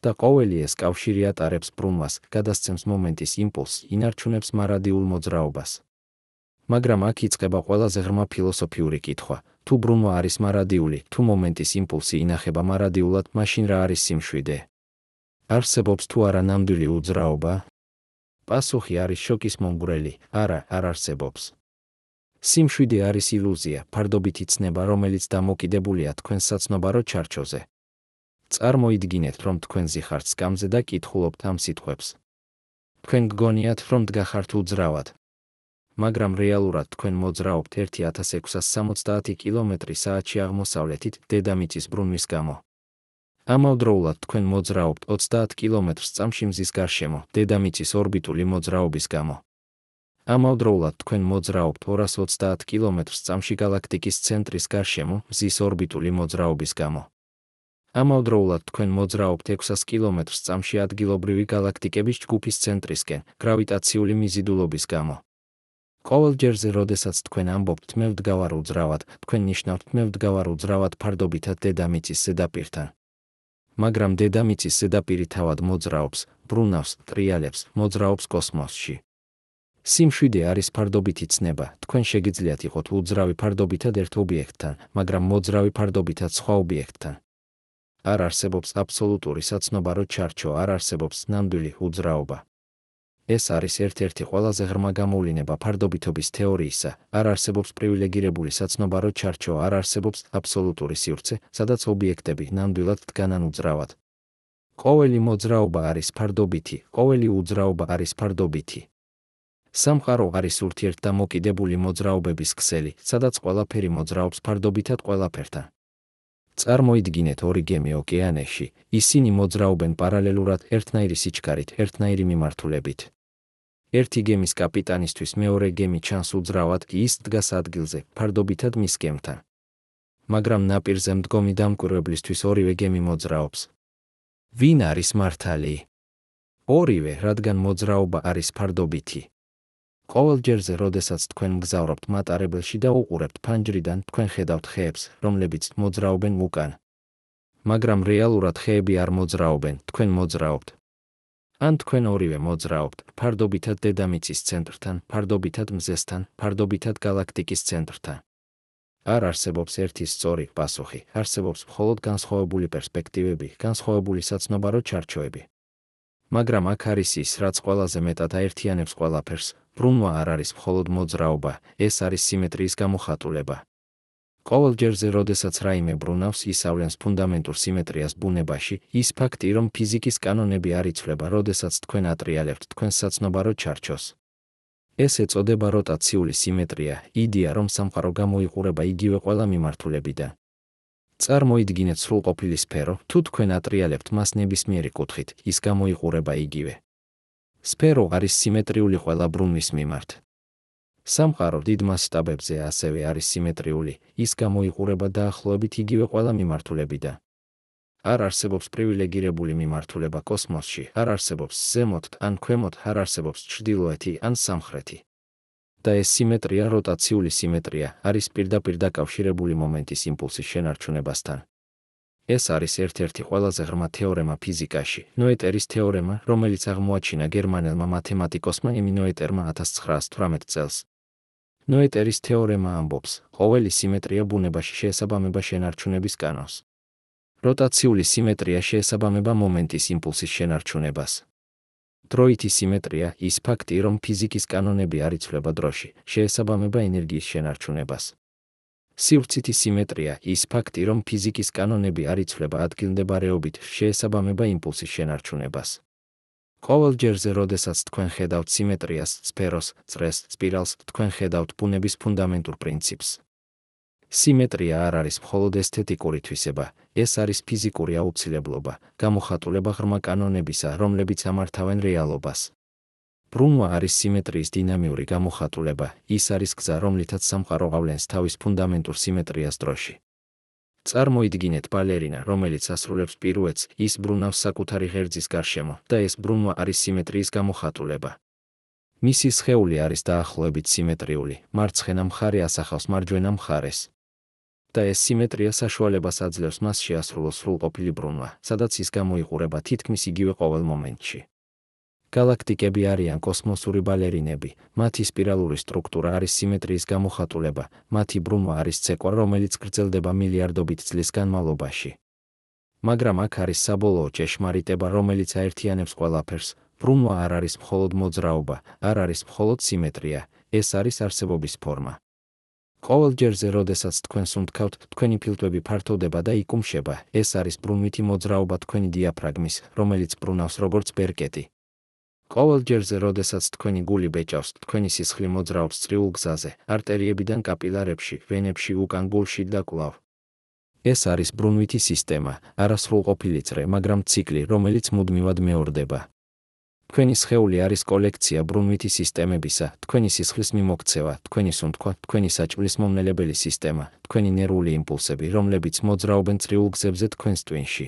და ყოველი ეს კავშირი ატარებს ბრუნვას, გადასცემს მომენტის იმპულსს, ინარჩუნებს მარადიულ მოძრაობას. მაგრამ აქ იწყება ყველაზე ღრმა ფილოსოფიური კითხვა, თუ ბრუნვა არის მარადიული, თუ მომენტის იმპულსი ინახება მარადიულად, მაშინ რა არის სიმშვიდე? არსებობს თუ არა ნამდვილი უძრაობა? პასუხი არის შოკის მომგვრელი, არა, არ არსებობს. სიმშვიდე არის ილუზია, ფარდობითი ცნება, რომელიც დამოკიდებულია თქვენს საცნობარო ჩარჩოზე. წარმოიდგინეთ, რომ თქვენ ზიხართ სკამზე და კითხულობთ ამ სიტყვებს. თქვენ გგონიათ, რომ დგახართ უძრავად. მაგრამ რეალურად თქვენ მოძრაობთ 1670 კმ/სთ აღმოსავლეთით დედამიწის ბრუნვის გამო. ამავდროულად თქვენ მოძრაობთ 30 კმ/წმ მზის გარშემო დედამიწის ორბიტული მოძრაობის გამო. ამავდროულად თქვენ მოძრაობთ 230 კმ/წმ გალაქტიკის ცენტრის გარშემო მზის ორბიტული მოძრაობის გამო. ამავდროულად თქვენ მოძრაობთ 600 კმ/წმ ადგილობრივი გალაქტიკების ჯგუფის ცენტრისკენ გრავიტაციული მიზიდულობის გამო. ყოველჯერზე, როდესაც თქვენ ამბობთ მე ვდგავარ უძრავად, თქვენ ნიშნავთ მე ვდგავარ უძრავად ფარდობითად დედამიწის ზედაპირთან. მაგრამ დედამიწის ზედაპირი თავად მოძრაობს, ბრუნავს, ტრიალებს, მოძრაობს კოსმოსში. სიმშვიდე არის ფარდობითი ცნება, თქვენ შეგიძლიათ იყოთ უძრავი ფარდობითად ერთ ობიექტთან, მაგრამ მოძრავი ფარდობითად სხვა ობიექტთან. არ არსებობს აბსოლუტური საცნობარო ჩარჩო, არ არსებობს ნამდვილი უძრაობა. ეს არის ერთ-ერთი ყველაზე ღრმა გამოვლინება ფარდობითობის თეორიისა, არ არსებობს პრივილეგირებული საცნობარო ჩარჩო, არ არსებობს აბსოლუტური სივრცე, სადაც ობიექტები ნამდვილად დგანან უძრავად. ყოველი მოძრაობა არის ფარდობითი, ყოველი უძრაობა არის ფარდობითი. სამყარო არის ურთიერთდამოკიდებული მოძრაობების ქსელი, სადაც ყველაფერი მოძრაობს ფარდობითად ყველაფერთან. წარმოიდგინეთ ორი გემი ოკეანეში, ისინი მოძრაობენ პარალელურად ერთნაირი სიჩქარით, ერთნაირი მიმართულებით. ერთი გემის კაპიტანისთვის მეორე გემი ჩანს უძრავად, ის დგას ადგილზე, ფარდობითად მის გემთან. მაგრამ ნაპირზე მდგომი დამკვირვებლისთვის ორივე გემი მოძრაობს. ვინ არის მართალი? ორივე, რადგან მოძრაობა არის ფარდობითი. ყოველ ჯერზე, როდესაც თქვენ მგზავრობთ მატარებელში და უყურებთ ფანჯრიდან, თქვენ ხედავთ ხეებს, რომლებიც მოძრაობენ უკან. მაგრამ რეალურად ხეები არ მოძრაობენ, თქვენ მოძრაობთ. ან თქვენ ორივე მოძრაობთ, ფარდობითად დედამიწის ცენტრთან, ფარდობითად მზესთან, ფარდობითად გალაქტიკის ცენტრთან. არ არსებობს ერთი სწორი პასუხი, არსებობს მხოლოდ განსხვავებული პერსპექტივები, განსხვავებული საცნობარო ჩარჩოები. მაგრამ აქ არის ის, რაც ყველაზე მეტად აერთიანებს ყველაფერს, ბრუნვა არ არის მხოლოდ მოძრაობა, ეს არის სიმეტრიის გამოხატულება. ყოველ ჯერზე, როდესაც რაიმე ბრუნავს, ისავლენს ფუნდამენტურ სიმეტრიას ბუნებაში, ის ფაქტი, რომ ფიზიკის კანონები არ იცვლება, როდესაც თქვენ ატრიალებთ თქვენს საცნობარო ჩარჩოს. ეს ეწოდება როტაციული სიმეტრია, იდეა, რომ სამყარო გამოიყურება იგივე ყველა მიმართულებიდან. წარმოიდგინეთ სრულყოფილი სფერო, თუ თქვენ ატრიალებთ მას ნებისმიერი კუთხით, ის გამოიყურება იგივე. სფერო არის სიმეტრიული ყველა ბრუნვის მიმართ. სამყარო დიდ მასშტაბებზე ასევე არის სიმეტრიული, ის გამოიყურება დაახლოებით იგივე ყველა მიმართულებიდან. არ არსებობს პრივილეგირებული მიმართულება კოსმოსში, არ არსებობს ზემოთ ან ქვემოთ, არ არსებობს ჩრდილოეთი ან სამხრეთი. და ეს სიმეტრია, როტაციული სიმეტრია, არის პირდაპირ დაკავშირებული მომენტის იმპულსის შენარჩუნებასთან. ეს არის ერთ-ერთი ყველაზე ღრმა თეორემა ფიზიკაში, ნოეტერის თეორემა, რომელიც აღმოაჩინა გერმანელმა მათემატიკოსმა ემი ნოეტერმა 1918 წელს. ნოეტერის თეორემა ამბობს, ყოველი სიმეტრია ბუნებაში შეესაბამება შენარჩუნების კანონს. როტაციული სიმეტრია შეესაბამება მომენტის იმპულსის შენარჩუნებას. დროითი სიმეტრია, ის ფაქტი, რომ ფიზიკის კანონები არ იცვლება დროში, შეესაბამება ენერგიის შენარჩუნებას. სივრცითი სიმეტრია, ის ფაქტი, რომ ფიზიკის კანონები არ იცვლება ადგილმდებარეობით, შეესაბამება იმპულსის შენარჩუნებას. ყოველ ჯერზე, როდესაც თქვენ ხედავთ სიმეტრიას, სფეროს, წრეს, სპირალს, თქვენ ხედავთ ბუნების ფუნდამენტურ პრინციპს. სიმეტრია არ არის მხოლოდ ესთეტიკური თვისება, ეს არის ფიზიკური აუცილებლობა, გამოხატულება ღრმა კანონებისა, რომლებიც ამართავენ რეალობას. ბრუნვა არის სიმეტრიის დინამიური გამოხატულება, ის არის გზა, რომლითაც სამყარო ავლენს თავის ფუნდამენტურ სიმეტრიას დროში. წარმოიდგინეთ ბალერინა, რომელიც ასრულებს პირუეტს, ის ბრუნავს საკუთარი ღერძის გარშემო და ეს ბრუნვა არის სიმეტრიის გამოხატულება. მისი სხეული არის დაახლოებით სიმეტრიული, მარცხენა მხარე ასახავს მარჯვენა მხარეს. და ეს სიმეტრია საშუალებას აძლევს მას შეასრულოს სრულყოფილი ბრუნვა, სადაც ის გამოიყურება თითქმის იგივე ყოველ მომენტში. გალაქტიკები არიან კოსმოსური ბალერინები, მათი სპირალური სტრუქტურა არის სიმეტრიის გამოხატულება, მათი ბრუნვა არის ცეკვა, რომელიც გრძელდება მილიარდობით წლის განმავლობაში. მაგრამ აქ არის საბოლოო ჭეშმარიტება, რომელიც აერთიანებს ყველაფერს, ბრუნვა არ არის მხოლოდ მოძრაობა, არ არის მხოლოდ სიმეტრია, ეს არის არსებობის ფორმა. ყოველ ჯერზე, როდესაც თქვენ სუნთქავთ, თქვენი ფილტვები ფართოვდება და იკუმშება, ეს არის ბრუნვითი მოძრაობა თქვენი დიაფრაგმის, რომელიც ბრუნავს როგორც ბერკეტი. ყოველ ჯერზე, როდესაც თქვენი გული ბეჭავს, თქვენი სისხლი მოძრაობს წრიულ გზაზე, არტერიებიდან კაპილარებში, ვენებში უკან გულში და კვლავ. ეს არის ბრუნვითი სისტემა, არა სრულყოფილი წრე, მაგრამ ციკლი, რომელიც მუდმივად მეორდება. თქვენი სხეული არის კოლექცია ბრუნვითი სისტემებისა, თქვენი სისხლის მიმოქცევა, თქვენი სუნთქვა, თქვენი საჭმლის მომნელებელი სისტემა, თქვენი ნერვული იმპულსები, რომლებიც მოძრაობენ წრიულ გზებზე თქვენს ტვინში.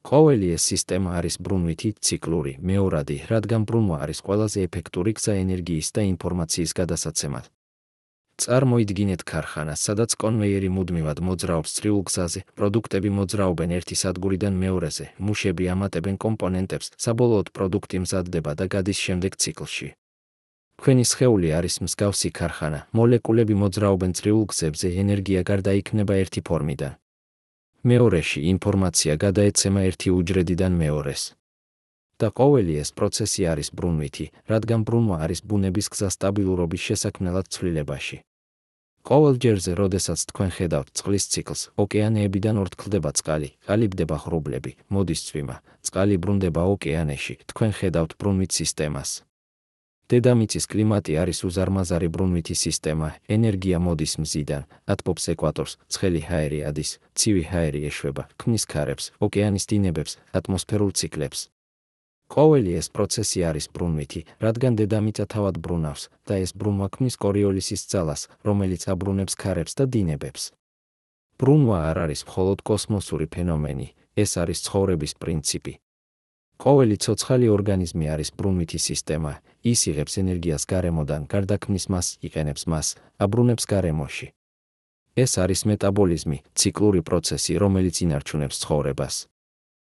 ყოველი ეს სისტემა არის ბრუნვითი, ციკლური, მეორადი, რადგან ბრუნვა არის ყველაზე ეფექტური გზა ენერგიის და ინფორმაციის გადასაცემად. წარმოიდგინეთ ქარხანას, სადაც კონვეიერი მუდმივად მოძრაობს წრიულ გზაზე, პროდუქტები მოძრაობენ ერთი სადგურიდან მეორეზე, მუშები ამატებენ კომპონენტებს, საბოლოოდ პროდუქტი მზადდება და გადის შემდეგ ციკლში. თქვენი სხეული არის მსგავსი ქარხანა, მოლეკულები მოძრაობენ წრიულ გზებზე, ენერგია გარდაიქმნება ერთი ფორმიდან მეორეში, ინფორმაცია გადაეცემა ერთი უჯრედიდან მეორეს. და ყოველი ეს პროცესი არის ბრუნვითი, რადგან ბრუნვა არის ბუნების გზა სტაბილურობის შესაქმნელად ცვლილებაში. ყოველ ჯერზე, როდესაც თქვენ ხედავთ წყლის ციკლს, ოკეანეებიდან ორთქლდება წყალი, ყალიბდება ღრუბლები, მოდის წვიმა, წყალი ბრუნდება ოკეანეში, თქვენ ხედავთ ბრუნვით სისტემას. დედამიწის კლიმატი არის უზარმაზარი ბრუნვითი სისტემა, ენერგია მოდის მზიდან, ათბობს ეკვატორს, ცხელი ჰაერი ადის, ცივი ჰაერი ეშვება, ქმნის ქარებს, ოკეანის დინებებს, ატმოსფერულ ციკლებს. ყოველი ეს პროცესი არის ბრუნვითი, რადგან დედამიწა თავად ბრუნავს და ეს ბრუნვა ქმნის კორიოლისის ძალას, რომელიც აბრუნებს ქარებს და დინებებს. ბრუნვა არ არის მხოლოდ კოსმოსური ფენომენი, ეს არის ცხოვრების პრინციპი. ყოველი ცოცხალი ორგანიზმი არის ბრუნვითი სისტემა, ის იღებს ენერგიას გარემოდან, გარდაქმნის მას, იყენებს მას, აბრუნებს გარემოში. ეს არის მეტაბოლიზმი, ციკლური პროცესი, რომელიც ინარჩუნებს ცხოვრებას.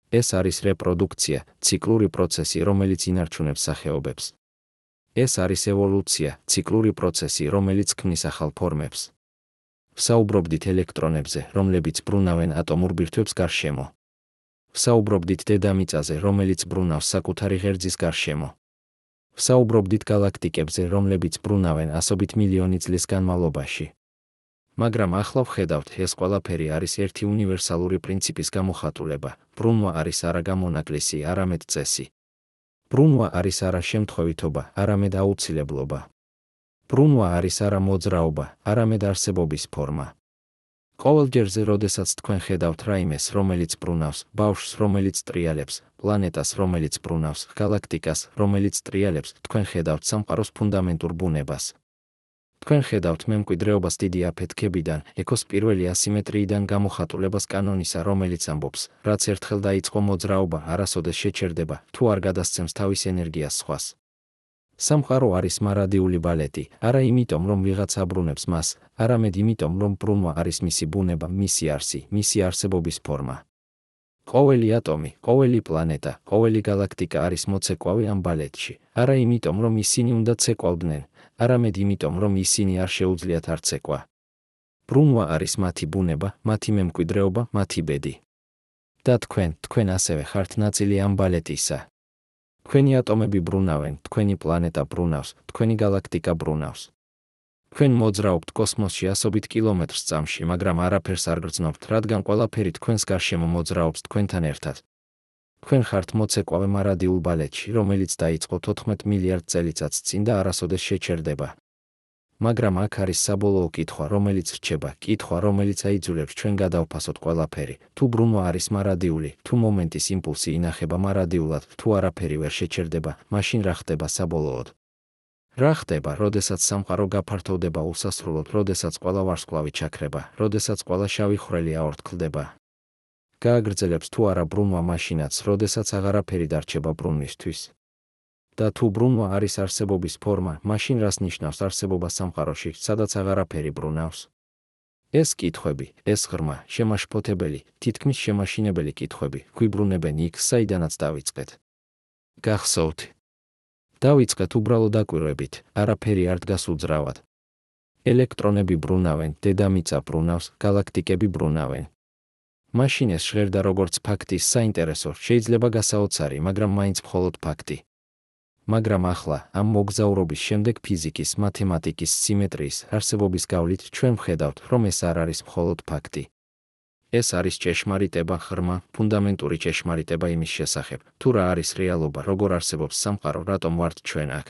ეს არის რეპროდუქცია, ციკლური პროცესი, რომელიც ინარჩუნებს სახეობებს. ეს არის ევოლუცია, ციკლური პროცესი, რომელიც ქმნის ახალ ფორმებს. ვსაუბრობდით ელექტრონებზე, რომლებიც ბრუნავენ ატომურ ბირთვებს გარშემო. ვსაუბრობდით დედამიწაზე, რომელიც ბრუნავს საკუთარი ღერძის გარშემო. ვსაუბრობდით გალაქტიკებზე, რომლებიც ბრუნავენ ასობით მილიონი წლის განმავლობაში. მაგრამ ახლა ვხედავთ, ეს ყველაფერი არის ერთი უნივერსალური პრინციპის გამოხატულება. ბრუნვა არის არა გამონაკლისი, არამედ წესი. ბრუნვა არის არა შემთხვევითობა, არამედ აუცილებლობა. ბრუნვა არის არა მოძრაობა, არამედ არსებობის ფორმა. ყოველ ჯერზე, როდესაც თქვენ ხედავთ რაიმეს, რომელიც ბრუნავს, ბავშვს, რომელიც ტრიალებს, პლანეტას, რომელიც ბრუნავს, გალაქტიკას, რომელიც ტრიალებს, თქვენ ხედავთ სამყაროს ფუნდამენტურ ბუნებას. თქვენ ხედავთ მემკვიდრეობას დიდი აფეთქებიდან, ეკოს პირველი ასიმეტრიიდან გამოხატულებას კანონისა, რომელიც ამბობს, რაც ერთხელ დაიწყო მოძრაობა, არასოდეს შეჩერდება, თუ არ გადასცემს თავის ენერგიას სხვას. სამყარო არის მარადიული ბალეტი, არა იმიტომ, რომ ვიღაც აბრუნებს მას, არამედ იმიტომ, რომ ბრუნვა არის მისი ბუნება, მისი არსი, მისი არსებობის ფორმა. ყოველი ატომი, ყოველი პლანეტა, ყოველი გალაქტიკა არის მოცეკვავი ამ ბალეტში, არა იმიტომ, რომ ისინი უნდა ცეკვავდნენ, არამედ იმიტომ, რომ ისინი არ შეუძლიათ არ ცეკვა. ბრუნვა არის მათი ბუნება, მათი მემკვიდრეობა, მათი ბედი. და თქვენ ასევე ხართ ნაწილი ამ ბალეტისა. თქვენი ატომები ბრუნავენ, თქვენი პლანეტა ბრუნავს, თქვენი გალაქტიკა ბრუნავს. თქვენ მოძრაობთ კოსმოსში ასობით კილომეტრს წამში, მაგრამ არაფერს არ გრძნობთ, რადგან ყველაფერი თქვენს გარშემო მოძრაობს თქვენთან ერთად. თქვენ ხართ მოცეკვავე მარადიულ ბალეტში, რომელიც დაიწყო 14 მილიარდ წელიწადს წინ და არასოდეს შეჩერდება. მაგრამ აქ არის საბოლოო კითხვა, რომელიც რჩება, კითხვა, რომელიც აიძულებს ჩვენ გადავფასოთ ყველაფერი, თუ ბრუნვა არის მარადიული, თუ მომენტის იმპულსი ინახება მარადიულად, თუ არაფერი ვერ შეჩერდება, მაშინ რა ხდება საბოლოოდ? რა ხდება, როდესაც სამყარო გაფართოვდება უსასრულოდ, როდესაც ყველა ვარსკვლავი ჩაქრება, როდესაც ყველა შავი ხვრელი აორთქლდება? გააგრძელებს თუ არა ბრუნვა მაშინაც, როდესაც აღარაფერი დარჩება ბრუნვისთვის. და თუ ბრუნვა არის არსებობის ფორმა, მაშინ რას ნიშნავს არსებობა სამყაროში, სადაც აღარაფერი ბრუნავს? ეს კითხვები, ეს ღრმა, შემაშფოთებელი, თითქმის შემაშინებელი კითხვები, გვიბრუნებენ იქ, საიდანაც დავიწყეთ. გახსოვთ. დავიწყეთ უბრალოდ დაკვირვებით, არაფერი არ დგას უძრავად. ელექტრონები ბრუნავენ, დედამიწა ბრუნავს, გალაქტიკები ბრუნავენ. მაშინ ეს ჟღერდა როგორც ფაქტის საინტერესო, შეიძლება გასაოცარი, მაგრამ მაინც მხოლოდ ფაქტი. მაგრამ ახლა, ამ მოგზაურობის შემდეგ ფიზიკის, მათემატიკის, სიმეტრიის, არსებობის გავლით, ჩვენ ვხედავთ, რომ ეს არ არის მხოლოდ ფაქტი. ეს არის ჭეშმარიტება, ღრმა, ფუნდამენტური ჭეშმარიტება იმის შესახებ, თუ რა არის რეალობა, როგორ არსებობს სამყარო, რატომ ვართ ჩვენ აქ.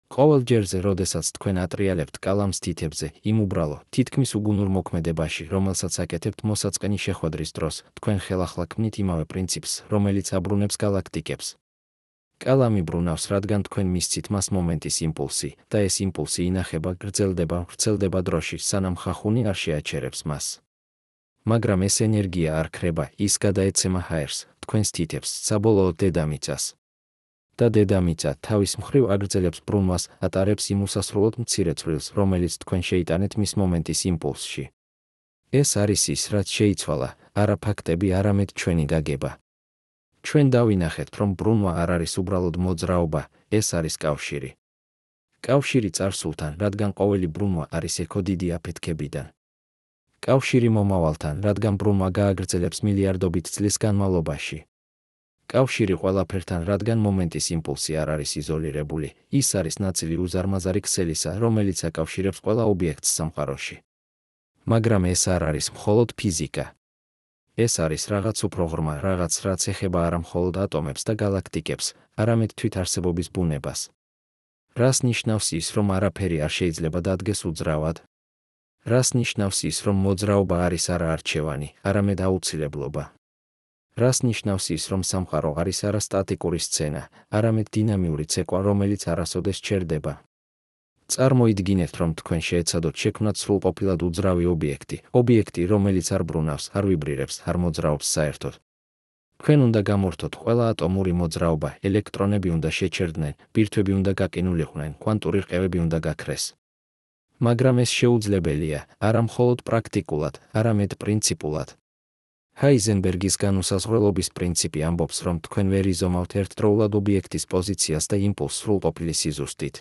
ყოველ ჯერზე, როდესაც თქვენ ატრიალებთ კალამს თითებზე, იმ უბრალო, თითქმის უგუნურ მოქმედებაში, რომელსაც აკეთებთ მოსაწყენი შეხვედრის დროს, თქვენ ხელახლა ქმნით იმავე პრინციპს, რომელიც აბრუნებს გალაქტიკებს. კალამი ბრუნავს, რადგან თქვენ მისცით მას მომენტის იმპულსი, და ეს იმპულსი ინახება, გრძელდება, ვრცელდება დროში, სანამ ხახუნი არ შეაჩერებს მას. მაგრამ ეს ენერგია არ ქრება, ის გადაეცემა ჰაერს, თქვენს თითებს, საბოლოოდ დედამიწას. და დედამიწა თავის მხრივ აგრძელებს ბრუნვას, ატარებს იმ უსასრულოდ მცირე წვრილს, რომელიც თქვენ შეიტანეთ მის მომენტის იმპულსში. ეს არის ის, რაც შეიცვალა, არა ფაქტები, არამედ ჩვენი გაგება. ჩვენ დავინახეთ, რომ ბრუნვა არ არის უბრალოდ მოძრაობა, ეს არის კავშირი. კავშირი წარსულთან, რადგან ყოველი ბრუნვა არის ეკო დიდი აფეთქებიდან. კავშირი მომავალთან, რადგან ბრუნვა გააგრძელებს მილიარდობით წლის განმავლობაში. კავშირი ყველაფერთან, რადგან მომენტის იმპულსი არ არის იზოლირებული, ის არის ნაწილი უზარმაზარი ქსელისა, რომელიც აკავშირებს ყველა ობიექტს სამყაროში. მაგრამ ეს არ არის მხოლოდ ფიზიკა. ეს არის რაღაც უფრო ღრმა, რაღაც, რაც ეხება არა მხოლოდ ატომებს და გალაქტიკებს, არამედ თვითარსებობის ბუნებას. რას ნიშნავს ის, რომ არაფერი არ შეიძლება დადგეს უძრავად? რას ნიშნავს ის, რომ მოძრაობა არის არა არჩევანი, არამედ აუცილებლობა? რას ნიშნავს ის, რომ სამყარო არის არა სტატიკური სცენა, არამედ დინამიური ცეკვა, რომელიც არასოდეს ჩერდება? წარმოიდგინეთ, რომ თქვენ შეეცადოთ შექმნათ სრულყოფილად უძრავი ობიექტი, რომელიც არ ბრუნავს, არ ვიბრირებს, არ მოძრაობს საერთოდ. თქვენ უნდა გამორთოთ ყველა ატომური მოძრაობა, ელექტრონები უნდა შეჩერდნენ, ბირთვები უნდა გაკინულიყვნენ, კვანტური რყევები უნდა გაქრეს. მაგრამ ეს შეუძლებელია, არა მხოლოდ პრაქტიკულად, არამედ პრინციპულად. ჰაიზენბერგის განუსაზღვრელობის პრინციპი ამბობს, რომ თქვენ ვერ იზომავთ ერთდროულად ობიექტის პოზიციას და იმპულსს სრულყოფილი სიზუსტით.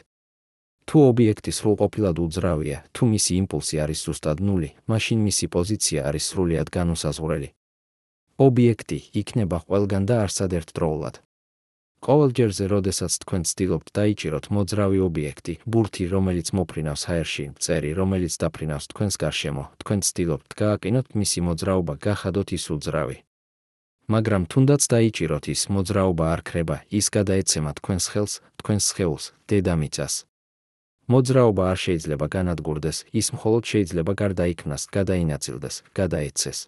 თუ ობიექტი სრულყოფილად უძრავია, თუ მისი იმპულსი არის ზუსტად ნული, მაშინ მისი პოზიცია არის სრულიად განუსაზღვრელი. ობიექტი იქნება ყველგან და არსად ერთდროულად. ყოველ ჯერზე, როდესაც თქვენ ცდილობთ დაიჭიროთ მოძრავი ობიექტი, ბურთი, რომელიც მოფრინავს ჰაერში, მწერი, რომელიც დაფრინავს თქვენს გარშემო, თქვენ ცდილობთ გააკინოთ მისი მოძრაობა, გახადოთ ის უძრავი. მაგრამ თუნდაც დაიჭიროთ ის მოძრაობა არ ქრება, ის გადაეცემა თქვენს ხელს, თქვენს სხეულს, დედამიწას. მოძრაობა არ შეიძლება განადგურდეს, ის მხოლოდ შეიძლება გარდაიქმნას, გადაინაწილდეს, გადაეცეს.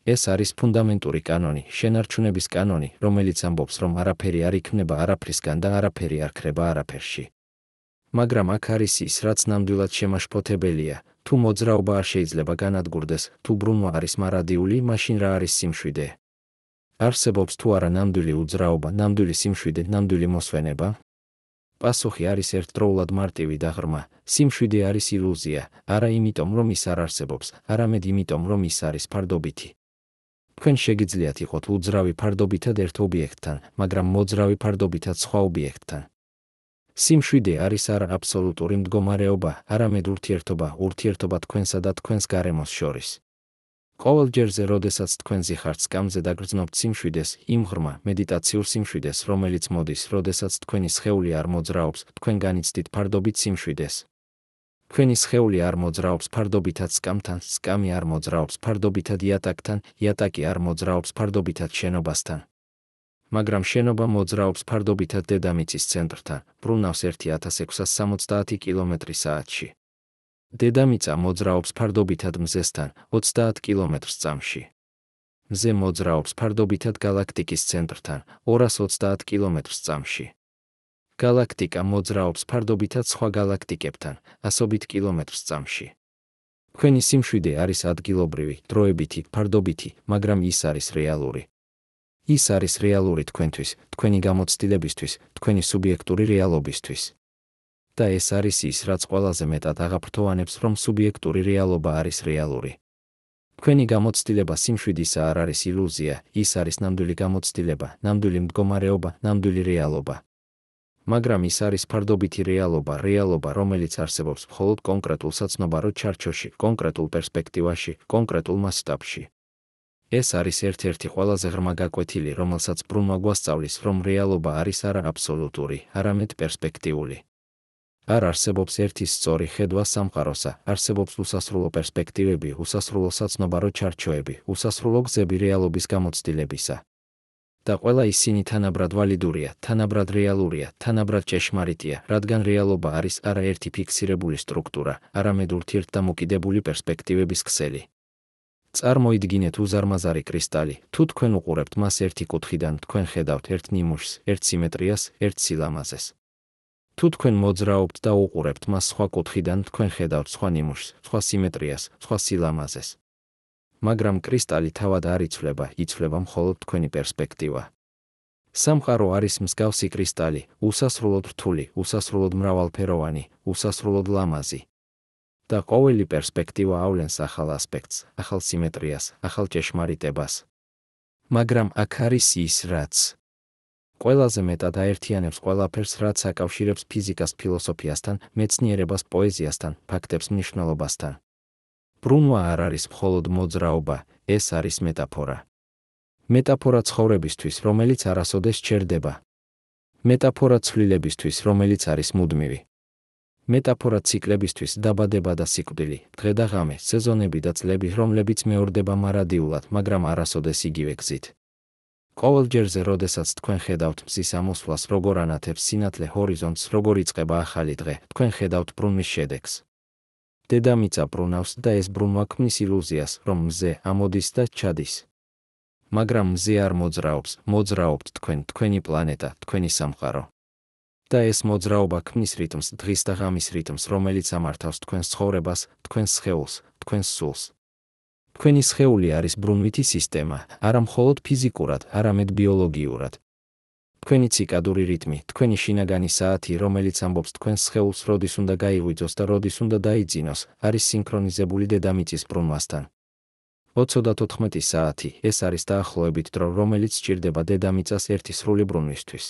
ეს არის ფუნდამენტური კანონი, შენარჩუნების კანონი, რომელიც ამბობს, რომ არაფერი არ იქმნება არაფრისგან და არაფერი არ ქრება არაფერში. მაგრამ აქ არის ის, რაც ნამდვილად შემაშფოთებელია, თუ მოძრაობა არ შეიძლება განადგურდეს, თუ ბრუნვა არის მარადიული, მაშინ რა არის სიმშვიდე? არსებობს თუ არა ნამდვილი უძრაობა, ნამდვილი სიმშვიდე, ნამდვილი მოსვენება? პასუხი არის ერთდროულად მარტივი და ღრმა. სიმშვიდე არის ილუზია, არა იმიტომ, რომ ის არ არსებობს, არამედ იმიტომ, რომ ის არის ფარდობითი. თქვენ შეგიძლიათ იყოთ უძრავი ფარდობითად ერთ ობიექტთან, მაგრამ მოძრავი ფარდობითად სხვა ობიექტთან. სიმშვიდე არის არა აბსოლუტური მდგომარეობა, არამედ ურთიერთობა თქვენსა და თქვენს გარემოს შორის. ყოველ ჯერზე, როდესაც თქვენ ზიხართ სკამზე და გრძნობთ სიმშვიდეს, იმ ღრმა, მედიტაციურ სიმშვიდეს, რომელიც მოდის, როდესაც თქვენი სხეული არ მოძრაობს, თქვენ განიცდით ფარდობით სიმშვიდეს. თქვენი სხეული არ მოძრაობს ფარდობითად სკამთან, სკამი არ მოძრაობს ფარდობითად იატაკთან, იატაკი არ მოძრაობს ფარდობითად შენობასთან. მაგრამ შენობა მოძრაობს ფარდობითად დედამიწის ცენტრთან, ბრუნავს 1670 კილომეტრი/საათში. დედამიწა მოძრაობს ფარდობითად მზესთან, 30 კილომეტრ/წამში. მზე მოძრაობს ფარდობითად გალაქტიკის ცენტრთან, 230 კილომეტრ/წამში. გალაქტიკა მოძრაობს ფარდობითად სხვა გალაქტიკებთან, 100 კილომეტრ/წამში. თქვენი სიმშვიდე არის ადგილობრივი, დროებითი, ფარდობითი, მაგრამ ის არის რეალური. ის არის რეალური თქვენთვის, თქვენი გამოცდილებისთვის, თქვენი სუბიექტური რეალობისთვის. და ეს არის ის, რაც ყველაზე მეტად აღაფრთოვანებს, რომ სუბიექტური რეალობა არის რეალური. თქვენი გამოცდილება სიმშვიდისა არ არის ილუზია, ის არის ნამდვილი გამოცდილება, ნამდვილი მდგომარეობა, ნამდვილი რეალობა. მაგრამ ის არის ფარდობითი რეალობა, რომელიც არსებობს მხოლოდ კონკრეტულ საცნობარო ჩარჩოში, კონკრეტულ პერსპექტივაში, კონკრეტულ მასშტაბში. ეს არის ერთ-ერთი ყველაზე ღრმა გაკვეთილი, რომელსაც ბრუნვა გვასწავლის, რომ რეალობა არის არა აბსოლუტური, არამედ პერსპექტიული. არ არსებობს ერთი სწორი ხედვა სამყაროსა, არსებობს უსასრულო პერსპექტივები, უსასრულო საცნობარო ჩარჩოები, უსასრულო გზები რეალობის გამოცდილებისა. და ყველა ისინი თანაბრად ვალიდურია, თანაბრად რეალურია, თანაბრად ჭეშმარიტია, რადგან რეალობა არის არა ერთი ფიქსირებული სტრუქტურა, არამედ ურთიერთდამოკიდებული პერსპექტივების ქსელი. წარმოიდგინეთ უზარმაზარი კრისტალი, თუ თქვენ უყურებთ მას ერთი კუთხიდან, თქვენ ხედავთ ერთ ნიმუშს, ერთ სიმეტრიას, ერთ სილამაზეს. თუ თქვენ მოძრაობთ და უყურებთ მას სხვა კუთხიდან, თქვენ ხედავთ სხვა ნიმუშს, სხვა სიმეტრიას, სხვა სილამაზეს. მაგრამ კრისტალი თავად არ იცვლება, იცვლება მხოლოდ თქვენი პერსპექტივა. სამყარო არის მსგავსი კრისტალი, უსასრულოდ რთული, უსასრულოდ მრავალფეროვანი, უსასრულოდ ლამაზი. და ყოველი პერსპექტივა ავლენს ახალ ასპექტს, ახალ სიმეტრიას, ახალ ჭეშმარიტებას. მაგრამ აქ არის ის, რაც ყველაზე მეტად აერთიანებს ყველაფერს, რაც აკავშირებს ფიზიკას ფილოსოფიასთან, მეცნიერებას პოეზიასთან, ფაქტებს მნიშვნელობასთან. ბრუნვა არ არის მხოლოდ მოძრაობა, ეს არის მეტაფორა. მეტაფორა ცხოვრებისთვის, რომელიც არასოდეს ჩერდება. მეტაფორა ცვლილებისთვის, რომელიც არის მუდმივი. მეტაფორა ციკლებისთვის, დაბადება და სიკვდილი, დღე და ღამე, სეზონები და წლები, რომლებიც მეორდება მარადიულად, მაგრამ არასოდეს იგივე გზით. ყოველ ჯერზე, როდესაც თქვენ ხედავთ მზის ამოსვლას, როგორ ანათებს სინათლე ჰორიზონტს, როგორ იწყება ახალი დღე, თქვენ ხედავთ ბრუნვის შედეგს. დედამიწა ბრუნავს და ეს ბრუნვა ქმნის ილუზიას, რომ მზე ამოდის და ჩადის. მაგრამ მზე არ მოძრაობს, მოძრაობთ თქვენ, თქვენი პლანეტა, თქვენი სამყარო. და ეს მოძრაობა ქმნის რიტმს, დღის და ღამის რიტმს, რომელიც ამართავს თქვენს ცხოვრებას, თქვენს სხეულს, თქვენს სულს. თქვენი სხეული არის ბრუნვითი სისტემა, არა მხოლოდ ფიზიკურად, არამედ ბიოლოგიურად. თქვენი ციკადური რიტმი, თქვენი შინაგანი საათი, რომელიც ამბობს თქვენს სხეულს, როდის უნდა გაიღვიძოს და როდის უნდა დაიძინოს, არის სინქრონიზებული დედამიწის ბრუნვასთან. 24 საათი, ეს არის დაახლოებით დრო, რომელიც სჭირდება დედამიწას ერთი სრული ბრუნვისთვის.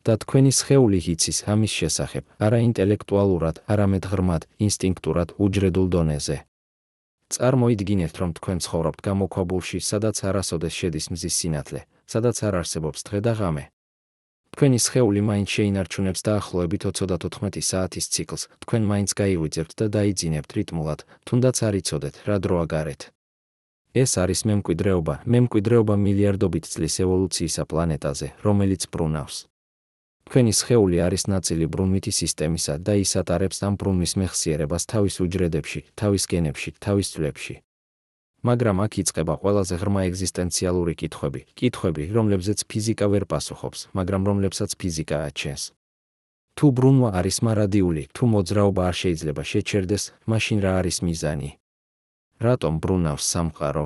და თქვენი სხეული იცის ამის შესახებ, არა ინტელექტუალურად, არამედ ღრმად, ინსტინქტურად, უჯრედულ დონეზე. წარმოიდგინეთ, რომ თქვენ ცხოვრობთ გამოქვაბულში, სადაც არასოდეს შედის მზის სინათლე, სადაც არ არსებობს დღე და ღამე. თქვენი სხეული მაინც შეინარჩუნებს დაახლოებით 24 საათის ციკლს, თქვენ მაინც გაიღვიძებთ და დაიძინებთ რიტმულად, თუნდაც არ იცოდეთ, რა დროა გარეთ. ეს არის მემკვიდრეობა მილიარდობით წლის ევოლუციისა პლანეტაზე, რომელიც ბრუნავს. თქვენი სხეული არის ნაწილი ბრუნვითი სისტემისა და ის ატარებს ამ ბრუნვის მეხსიერებას თავის უჯრედებში, თავის გენებში, თავის ძვლებში. მაგრამ აქ იწყება ყველაზე ღრმა ეგზისტენციალური კითხვები, რომლებზეც ფიზიკა ვერ პასუხობს, მაგრამ რომლებსაც ფიზიკა აჩენს. თუ ბრუნვა არის მარადიული, თუ მოძრაობა არ შეიძლება შეჩერდეს, მაშინ რა არის მიზანი? რატომ ბრუნავს სამყარო?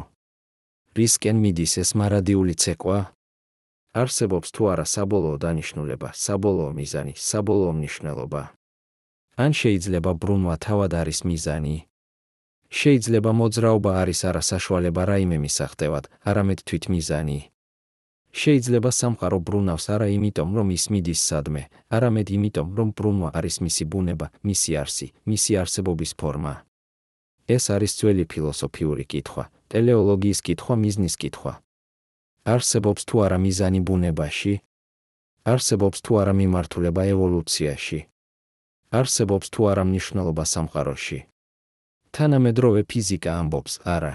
რისკენ მიდის ეს მარადიული ცეკვა? არსებობს თუ არა საბოლოო დანიშნულება, საბოლოო მიზანი, საბოლოო მნიშვნელობა? ან შეიძლება ბრუნვა თავად არის მიზანი? შეიძლება მოძრაობა არის არა საშუალება რაიმე მისაღწევად, არამედ თვითმიზანი? შეიძლება სამყარო ბრუნავს არა იმიტომ, რომ ის მიდის სადმე, არამედ იმიტომ, რომ ბრუნვა არის მისი ბუნება, მისი არსი, მისი არსებობის ფორმა? ეს არის ძველი ფილოსოფიური კითხვა, ტელეოლოგიის კითხვა, მიზნის კითხვა. არსებობს თუ არა მიზანი ბუნებაში? არსებობს თუ არა მიმართულება ევოლუციაში? არსებობს თუ არა მნიშვნელობა სამყაროში? თანამედროვე ფიზიკა ამბობს, არა.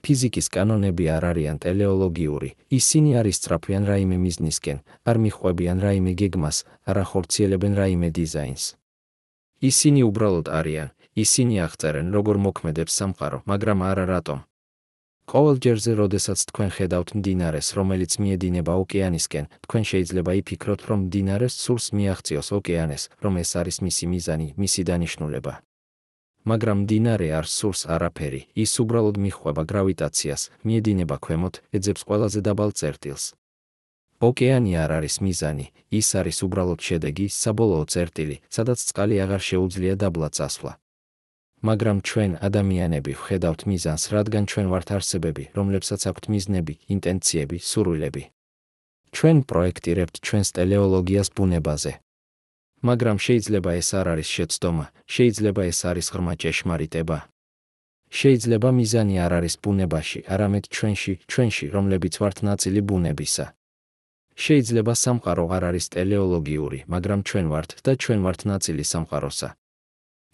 ფიზიკის კანონები არ არიან ტელეოლოგიური, ისინი არ ისწრაფვიან რაიმე მიზნისკენ, არ მიჰყვებიან რაიმე გეგმას, არ ახორციელებენ რაიმე დიზაინს. ისინი უბრალოდ არიან, ისინი აღწერენ, როგორ მოქმედებს სამყარო, მაგრამ არა რატომ. ყოველ ჯერზე, როდესაც თქვენ ხედავთ მდინარეს, რომელიც მიედინება ოკეანისკენ, თქვენ შეიძლება იფიქროთ, რომ მდინარეს სურს მიაღწიოს ოკეანეს, რომ ეს არის მისი მიზანი, მისი დანიშნულება. მაგრამ მდინარე არ სურს არაფერი, ის უბრალოდ მიჰყვება გრავიტაციას, მიედინება ქვემოთ, ეძებს ყველაზე დაბალ წერტილს. ოკეანი არ არის მიზანი, ის არის უბრალოდ შედეგი, საბოლოო წერტილი, სადაც წყალი აღარ შეუძლია დაბლა წასვლა. მაგრამ ჩვენ, ადამიანები, ვხედავთ მიზანს, რადგან ჩვენ ვართ არსებები, რომლებსაც აქვთ მიზნები, ინტენციები, სურვილები. ჩვენ პროექტირებთ ჩვენს ტელეოლოგიას ბუნებაზე. მაგრამ შეიძლება ეს არ არის შეცდომა, შეიძლება ეს არის ღრმა ჭეშმარიტება. შეიძლება მიზანი არ არის ბუნებაში, არამედ ჩვენში, რომლებიც ვართ ნაწილი ბუნებისა. შეიძლება სამყარო არ არის ტელეოლოგიური, მაგრამ ჩვენ ვართ და ჩვენ ვართ ნაწილი სამყაროსა.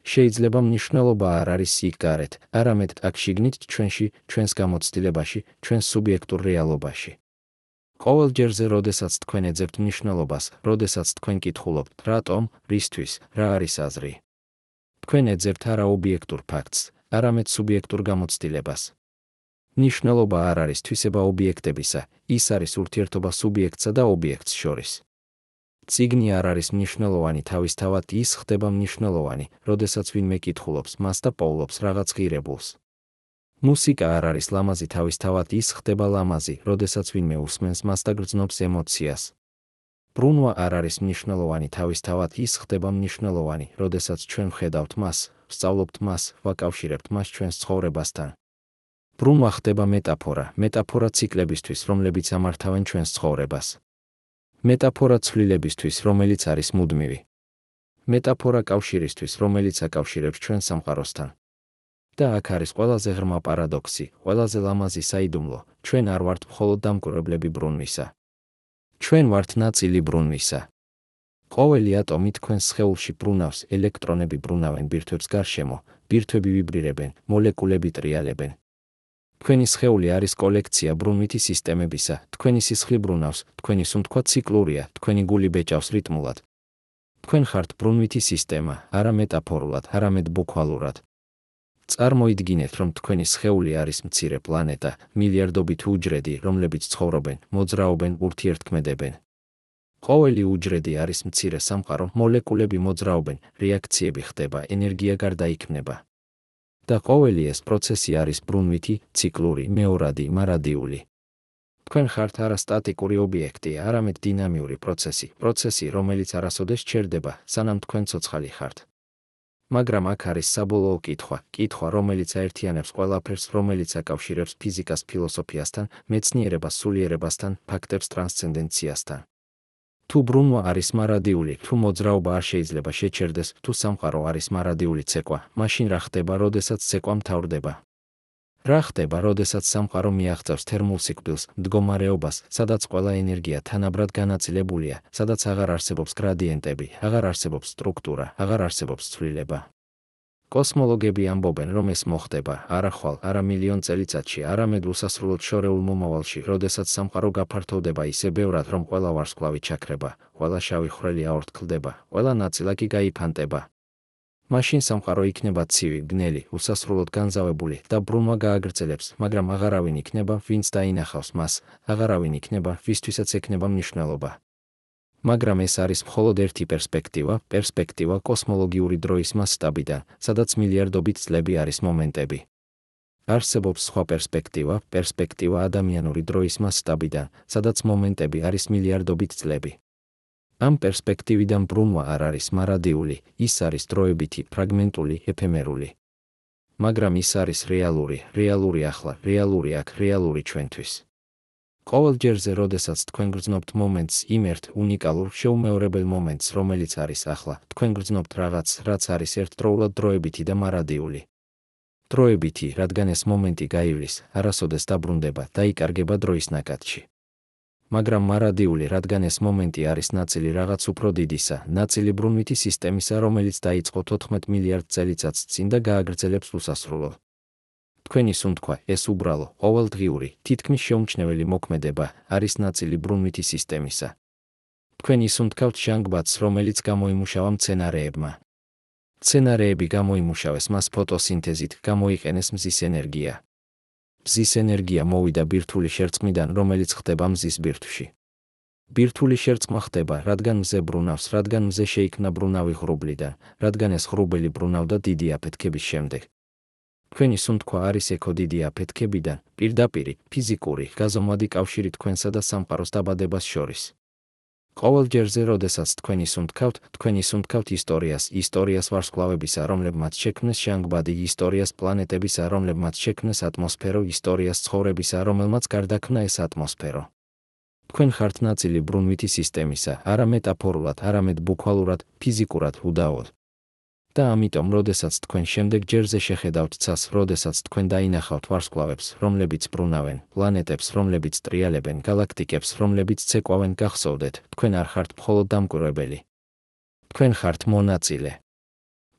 შეიძლება მნიშვნელობა არ არის იქ გარეთ, არამედ აქ შიგნით ჩვენში, ჩვენს გამოცდილებაში, ჩვენს სუბიექტურ რეალობაში. ყოველ ჯერზე, როდესაც თქვენ ეძებთ მნიშვნელობას, როდესაც თქვენ კითხულობთ, რატომ, რისთვის, რა არის აზრი. თქვენ ეძებთ არა ობიექტურ ფაქტს, არამედ სუბიექტურ გამოცდილებას. მნიშვნელობა არ არის თვისება ობიექტებისა, ის არის ურთიერთობა სუბიექტსა და ობიექტს შორის. წიგნი არ არის მნიშვნელოვანი თავისთავად, ის ხდება მნიშვნელოვანი, როდესაც ვინმე კითხულობს მას და პოულობს რაღაც ღირებულს. მუსიკა არ არის ლამაზი თავისთავად, ის ხდება ლამაზი, როდესაც ვინმე უსმენს მას და გრძნობს ემოციას. ბრუნვა არ არის მნიშვნელოვანი თავისთავად, ის ხდება მნიშვნელოვანი, როდესაც ჩვენ ვხედავთ მას, ვსწავლობთ მას, ვაკავშირებთ მას ჩვენს ცხოვრებასთან. ბრუნვა ხდება მეტაფორა ციკლებისთვის, რომლებიც ამართავენ ჩვენს ცხოვრებას. მეტაფორა ცვლილებისთვის, რომელიც არის მუდმივი. მეტაფორა კავშირისთვის, რომელიც აკავშირებს ჩვენ სამყაროსთან. და აქ არის ყველაზე ღრმა პარადოქსი, ყველაზე ლამაზი საიდუმლო, ჩვენ არ ვართ მხოლოდ დამკვირვებლები ბრუნვისა. ჩვენ ვართ ნაწილი ბრუნვისა. ყოველი ატომი თქვენს სხეულში ბრუნავს, ელექტრონები ბრუნავენ ბირთვებს გარშემო, ბირთვები ვიბრირებენ, მოლეკულები ტრიალებენ. თქვენი სხეული არის კოლექცია ბრუნვითი სისტემებისა, თქვენი სისხლი ბრუნავს, თქვენი სუნთქვა ციკლურია, თქვენი გული ბეჭავს რიტმულად. თქვენ ხართ ბრუნვითი სისტემა, არა მეტაფორულად, არამედ ბუქვალურად. წარმოიდგინეთ, რომ თქვენი სხეული არის მცირე პლანეტა, მილიარდობით უჯრედი, რომლებიც ცხოვრობენ, მოძრაობენ, ურთიერთქმედებენ. ყოველი უჯრედი არის მცირე სამყარო, მოლეკულები მოძრაობენ, რეაქციები ხდება, ენერგია გარდაიქმნება. და ყოველი ეს პროცესი არის ბრუნვითი, ციკლური, მეორადი, მარადიული. თქვენ ხართ არა სტატიკური ობიექტი, არამედ დინამიური პროცესი, რომელიც არასოდეს ჩერდება, სანამ თქვენ ცოცხალი ხართ. მაგრამ აქ არის საბოლოო კითხვა, რომელიც აერთიანებს ყველაფერს, რომელიც აკავშირებს ფიზიკას ფილოსოფიასთან, მეცნიერებას სულიერებასთან, ფაქტებს ტრანსცენდენციასთან. თუ ბრუნვა არის მარადიული, თუ მოძრაობა არ შეიძლება შეჩერდეს, თუ სამყარო არის მარადიული ცეკვა, მაშინ რა ხდება, როდესაც ცეკვა მთავრდება? რა ხდება, როდესაც სამყარო მიაღწევს თერმულ სიკვდილს, მდგომარეობას, სადაც ყველა ენერგია თანაბრად განაწილებულია, სადაც აღარ არსებობს გრადიენტები, აღარ არსებობს სტრუქტურა, აღარ არსებობს ცვლილება. კოსმოლოგები ამბობენ, რომ ეს მოხდება არა ხვალ, არა მილიონ წელიწადში, არამედ უსასრულოდ შორეულ მომავალში, როდესაც სამყარო გაფართოვდება ისე ბევრად, რომ ყველა ვარსკვლავი ჩაქრება, ყველა შავი ხვრელი აორთქლდება, ყველა ნაწილაკი გაიფანტება. მაშინ სამყარო იქნება ცივი, ბნელი, უსასრულოდ განზავებული და ბრუნვა გააგრძელებს, მაგრამ აღარავინ იქნება, ვინც დაინახავს მას, აღარავინ იქნება, ვისთვისაც ექნება მნიშვნელობა. მაგრამ ეს არის მხოლოდ ერთი პერსპექტივა კოსმოლოგიური დროის მასშტაბიდან, სადაც მილიარდობით წლები არის მომენტები. არსებობს სხვა პერსპექტივა ადამიანური დროის მასშტაბიდან, სადაც მომენტები არის მილიარდობით წლები. ამ პერსპექტივიდან ბრუნვა არ არის მარადიული, ის არის დროებითი, ფრაგმენტული, ეფემერული. მაგრამ ის არის რეალური ახლა, რეალური აქ, რეალური ჩვენთვის. ყოველ ჯერზე, როდესაც თქვენ გრძნობთ მომენტს, იმ ერთ უნიკალურ, შეუმეორებელ მომენტს, რომელიც არის ახლა, თქვენ გრძნობთ რაღაც, რაც არის ერთდროულად დროებითი და მარადიული. დროებითი, რადგან ეს მომენტი გაივლის, არასოდეს დაბრუნდება, დაიკარგება დროის ნაკადში. მაგრამ მარადიული, რადგან ეს მომენტი არის ნაწილი რაღაც უფრო დიდისა, ნაწილი ბრუნვითი სისტემისა, რომელიც დაიწყო 14 მილიარდ წელიწადს წინ და გააგრძელებს უსასრულოდ. თქვენი სუნთქვა, ეს უბრალო, ყოველდღიური, თითქმის შეუმჩნეველი მოქმედება, არის ნაწილი ბრუნვითი სისტემისა. თქვენ ისუნთქავთ ჟანგბადს, რომელიც გამოიმუშავა მცენარეებმა. მცენარეები გამოიმუშავეს მას ფოტოსინთეზით, გამოიყენეს მზის ენერგია. მზის ენერგია მოვიდა ბირთვული შერწყმიდან, რომელიც ხდება მზის ბირთვში. ბირთვული შერწყმა ხდება, რადგან მზე ბრუნავს, რადგან მზე შეიქმნა ბრუნავი ღრუბლიდან, რადგან ეს ღრუბელი ბრუნავდა დიდი აფეთქების შემდეგ. თქვენი სუნთქვა არის ექო დიდი აფეთქებიდან, პირდაპირი, ფიზიკური, გაზომვადი კავშირი თქვენსა და სამყაროს დაბადებას შორის. ყოველ ჯერზე, როდესაც თქვენ ისუნთქავთ ისტორიას ვარსკვლავებისა, რომლებმაც შექმნეს ჟანგბადი, ისტორიას პლანეტებისა, რომლებმაც შექმნეს ატმოსფერო, ისტორიას ცხოვრებისა, რომელმაც გარდაქმნა ეს ატმოსფერო. თქვენ ხართ ნაწილი ბრუნვითი სისტემისა, არა მეტაფორულად, არამედ ბუქვალურად, ფიზიკურად, უდაოდ. და ამიტომ, როდესაც თქვენ შემდეგ ჯერზე შეხედავთ ცას, როდესაც თქვენ დაინახავთ ვარსკვლავებს, რომლებიც ბრუნავენ, პლანეტებს, რომლებიც ტრიალებენ, გალაქტიკებს, რომლებიც ცეკვავენ, გახსოვდეთ, თქვენ არ ხართ მხოლოდ დამკვირვებელი. თქვენ ხართ მონაწილე.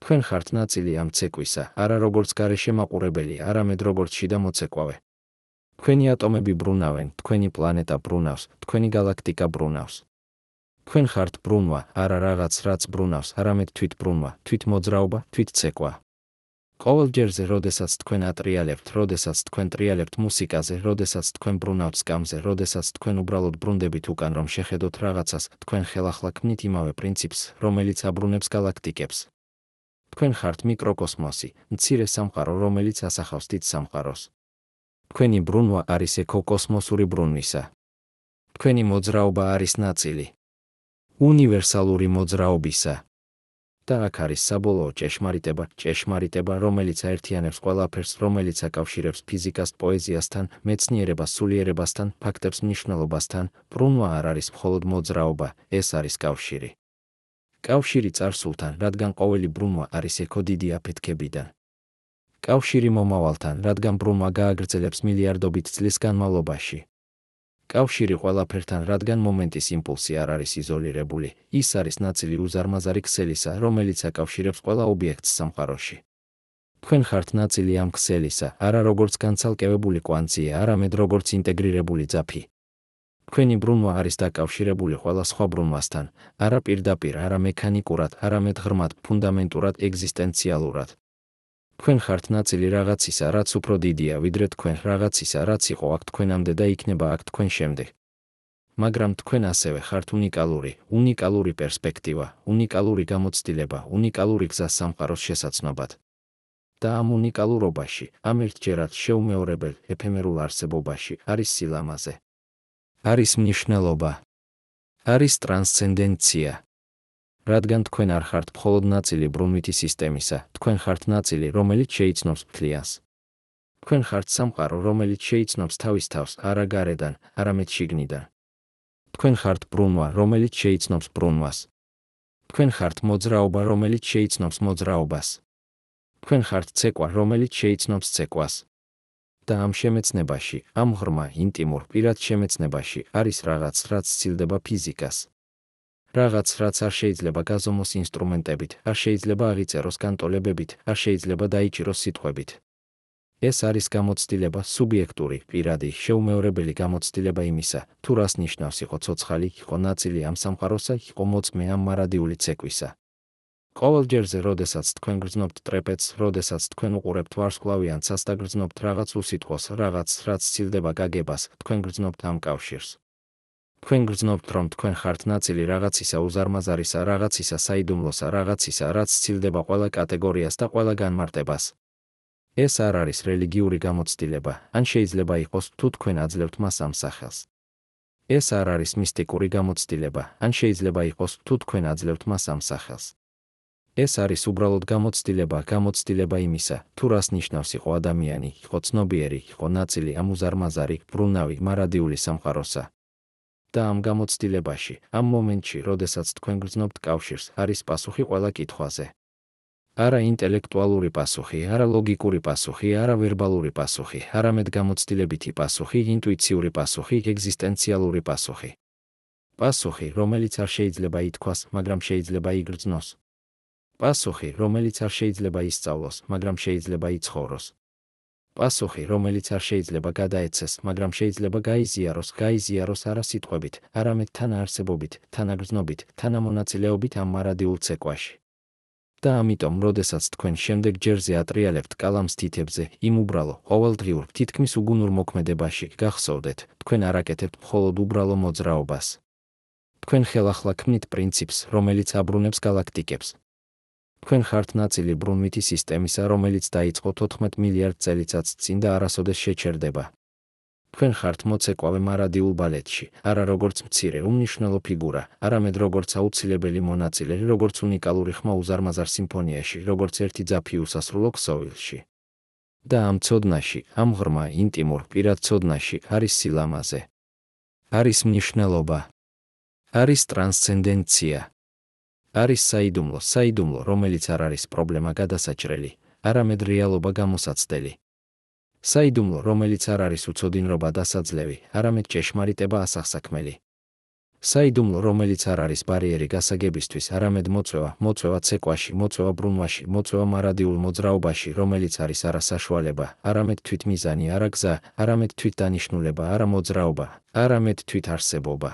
თქვენ ხართ ნაწილი ამ ცეკვისა, არა როგორც გარეშე მაყურებელი, არამედ როგორც შიდა მოცეკვავე. თქვენი ატომები ბრუნავენ, თქვენი პლანეტა ბრუნავს, თქვენი გალაქტიკა ბრუნავს. თქვენ ხართ ბრუნვა, არა რაღაც, რაც ბრუნავს, არამედ თვითბრუნვა, თვითმოძრაობა, თვითცეკვა. ყოველ ჯერზე, როდესაც თქვენ ატრიალებთ, როდესაც თქვენ ტრიალებთ მუსიკაზე, როდესაც თქვენ ბრუნავთ სკამზე, როდესაც თქვენ უბრალოდ ბრუნდებით უკან, რომ შეხედოთ რაღაცას, თქვენ ხელახლა ქმნით იმავე პრინციპს, რომელიც აბრუნებს გალაქტიკებს. თქვენ ხართ მიკროკოსმოსი, მცირე სამყარო, რომელიც ასახავს დიდ სამყაროს. თქვენი ბრუნვა არის ეკოკოსმოსური ბრუნვისა. თქვენი მოძრაობა არის ნაწილი უნივერსალური მოძრაობისა. და აქ არის საბოლოო ჭეშმარიტება, რომელიც აერთიანებს ყველაფერს, რომელიც აკავშირებს ფიზიკას პოეზიასთან, მეცნიერებას სულიერებასთან, ფაქტებს მნიშვნელობასთან. ბრუნვა არ არის მხოლოდ მოძრაობა, ეს არის კავშირი. კავშირი წარსულთან, რადგან ყოველი ბრუნვა არის ეკო დიდი აფეთქებიდან. კავშირი მომავალთან, რადგან ბრუნვა გააგრძელებს მილიარდობით წლის განმავლობაში. კავშირი ყველაფერთან, რადგან მომენტის იმპულსი არ არის იზოლირებული, ის არის ნაწილი უზარმაზარი ქსელისა, რომელიც აკავშირებს ყველა ობიექტს სამყაროში. თქვენ ხართ ნაწილი ამ ქსელისა, არა როგორც განცალკევებული კვანძია, არამედ როგორც ინტეგრირებული ძაფი. თქვენი ბრუნვა არის დაკავშირებული ყველა სხვა ბრუნვასთან, არა პირდაპირ, არა მექანიკურად, არამედ ღრმად, ფუნდამენტურად, ეგზისტენციალურად. თქვენ ხართ ნაწილი რაღაცისა, რაც უფრო დიდია, ვიდრე თქვენ, რაღაცისა, რაც იყო აქ თქვენამდე და იქნება აქ თქვენ შემდეგ. მაგრამ თქვენ ასევე ხართ უნიკალური პერსპექტივა, უნიკალური გამოცდილება, უნიკალური გზა სამყაროს შესაცნობად. და ამ უნიკალურობაში, ამ ერთჯერად შეუმეორებელ, ეფემერულ არსებობაში არის სილამაზე. არის მნიშვნელობა. არის ტრანსცენდენცია. რადგან თქვენ არ ხართ მხოლოდ ნაწილი ბრუნვითი სისტემისა, თქვენ ხართ ნაწილი, რომელიც შეიცნობს მთლიანს. თქვენ ხართ სამყარო, რომელიც შეიცნობს თავის თავს, არა გარედან, არამედ შიგნიდან. თქვენ ხართ ბრუნვა, რომელიც შეიცნობს ბრუნვას. თქვენ ხართ მოძრაობა, რომელიც შეიცნობს მოძრაობას. თქვენ ხართ ცეკვა, რომელიც შეიცნობს ცეკვას. და ამ შემეცნებაში, ამ ღრმა, ინტიმურ, პირად შემეცნებაში არის რაღაც, რაც სცილდება ფიზიკას. რაღაც, რაც არ შეიძლება გაზომოს ინსტრუმენტებით, არ შეიძლება აღიწეროს განტოლებებით, არ შეიძლება დაიჭიროს სიტყვებით. ეს არის გამოცდილება, სუბიექტური, პირადი, შეუმეორებელი გამოცდილება იმისა, თუ რას ნიშნავს იყო ცოცხალი, იყო ნაწილი ამ სამყაროსა, იყო მოწმე ამ მარადიული ცეკვისა. ყოველ ჯერზე, როდესაც თქვენ გრძნობთ ტრეპეზს, როდესაც თქვენ უყურებთ ვარსკვლავიან ცას და გრძნობთ რაღაც უსიტყვოს, რაღაც, რაც სცილდება გაგებას, თქვენ გრძნობთ ამ კავშირს. თქვენ გრძნობთ, რომ თქვენ ხართ ნაწილი რაღაცისა უზარმაზარისა, რაღაცისა საიდუმლოსა, რაღაცისა, რაც სცილდება ყველა კატეგორიას და ყველა განმარტებას. ეს არ არის რელიგიური გამოცდილება, ან შეიძლება იყოს, თუ თქვენ აძლევთ მას ამ სახელს. ეს არ არის მისტიკური გამოცდილება, ან შეიძლება იყოს, თუ თქვენ აძლევთ მას ამ სახელს. ეს არის უბრალოდ გამოცდილება იმისა, თუ რას ნიშნავს იყო ადამიანი, იყო ცნობიერი, იყო ნაწილი ამ უზარმაზარი, ბრუნავი, მარადიული სამყაროსა. და ამ გამოცდილებაში, ამ მომენტში, როდესაც თქვენ გრძნობთ კავშირს, არის პასუხი ყველა კითხვაზე. არა ინტელექტუალური პასუხი, არა ლოგიკური პასუხი, არა ვერბალური პასუხი, არამედ გამოცდილებითი პასუხი, ინტუიციური პასუხი, ეგზისტენციალური პასუხი. პასუხი, რომელიც არ შეიძლება ითქვას, მაგრამ შეიძლება იგრძნოს. პასუხი, რომელიც არ შეიძლება ისწავლოს, მაგრამ შეიძლება იცხოვროს. პასუხი, რომელიც არ შეიძლება გადაეცეს, მაგრამ შეიძლება გაიზიაროს არა სიტყვებით, არამედ თანაარსებობით, თანაგრძნობით, თანამონაწილეობით ამ მარადიულ ცეკვაში. და ამიტომ, როდესაც თქვენ შემდეგ ჯერზე ატრიალებთ კალამს თითებზე, იმ უბრალო, ყოველდღიურ, თითქმის უგუნურ მოქმედებაში, გახსოვდეთ, თქვენ არ აკეთებთ მხოლოდ უბრალო მოძრაობას. თქვენ ხელახლა ქმნით პრინციპს, რომელიც აბრუნებს გალაქტიკებს. თქვენ ხართ ნაწილი ბრუნვითი სისტემისა, რომელიც დაიწყო 14 მილიარდ წელიწადს წინ და არასოდეს შეჩერდება. თქვენ ხართ მოცეკვავე მარადიულ ბალეტში, არა როგორც მცირე, უმნიშვნელო ფიგურა, არამედ როგორც აუცილებელი მონაწილე, როგორც უნიკალური ხმა უზარმაზარ სიმფონიაში, როგორც ერთი ძაფი უსასრულო ქსოვილში. და ამ ცოდნაში, ამ ღრმა, ინტიმურ, პირად ცოდნაში არის სილამაზე. არის მნიშვნელობა. არის ტრანსცენდენცია. არის საიდუმლო, რომელიც არ არის პრობლემა გადასაჭრელი, არამედ რეალობა გამოსაცდელი. საიდუმლო, რომელიც არ არის უცოდინრობა დასაძლევი, არამედ ჭეშმარიტება ასახსაქმელი. საიდუმლო, რომელიც არ არის ბარიერი გასაგებისთვის, არამედ მოწვევა ცეკვაში, მოწვევა ბრუნვაში, მოწვევა მარადიულ მოძრაობაში, რომელიც არის არა საშუალება, არამედ თვითმიზანი, არა გზა, არამედ თვითდანიშნულება, არა მოძრაობა, არამედ თვითარსებობა.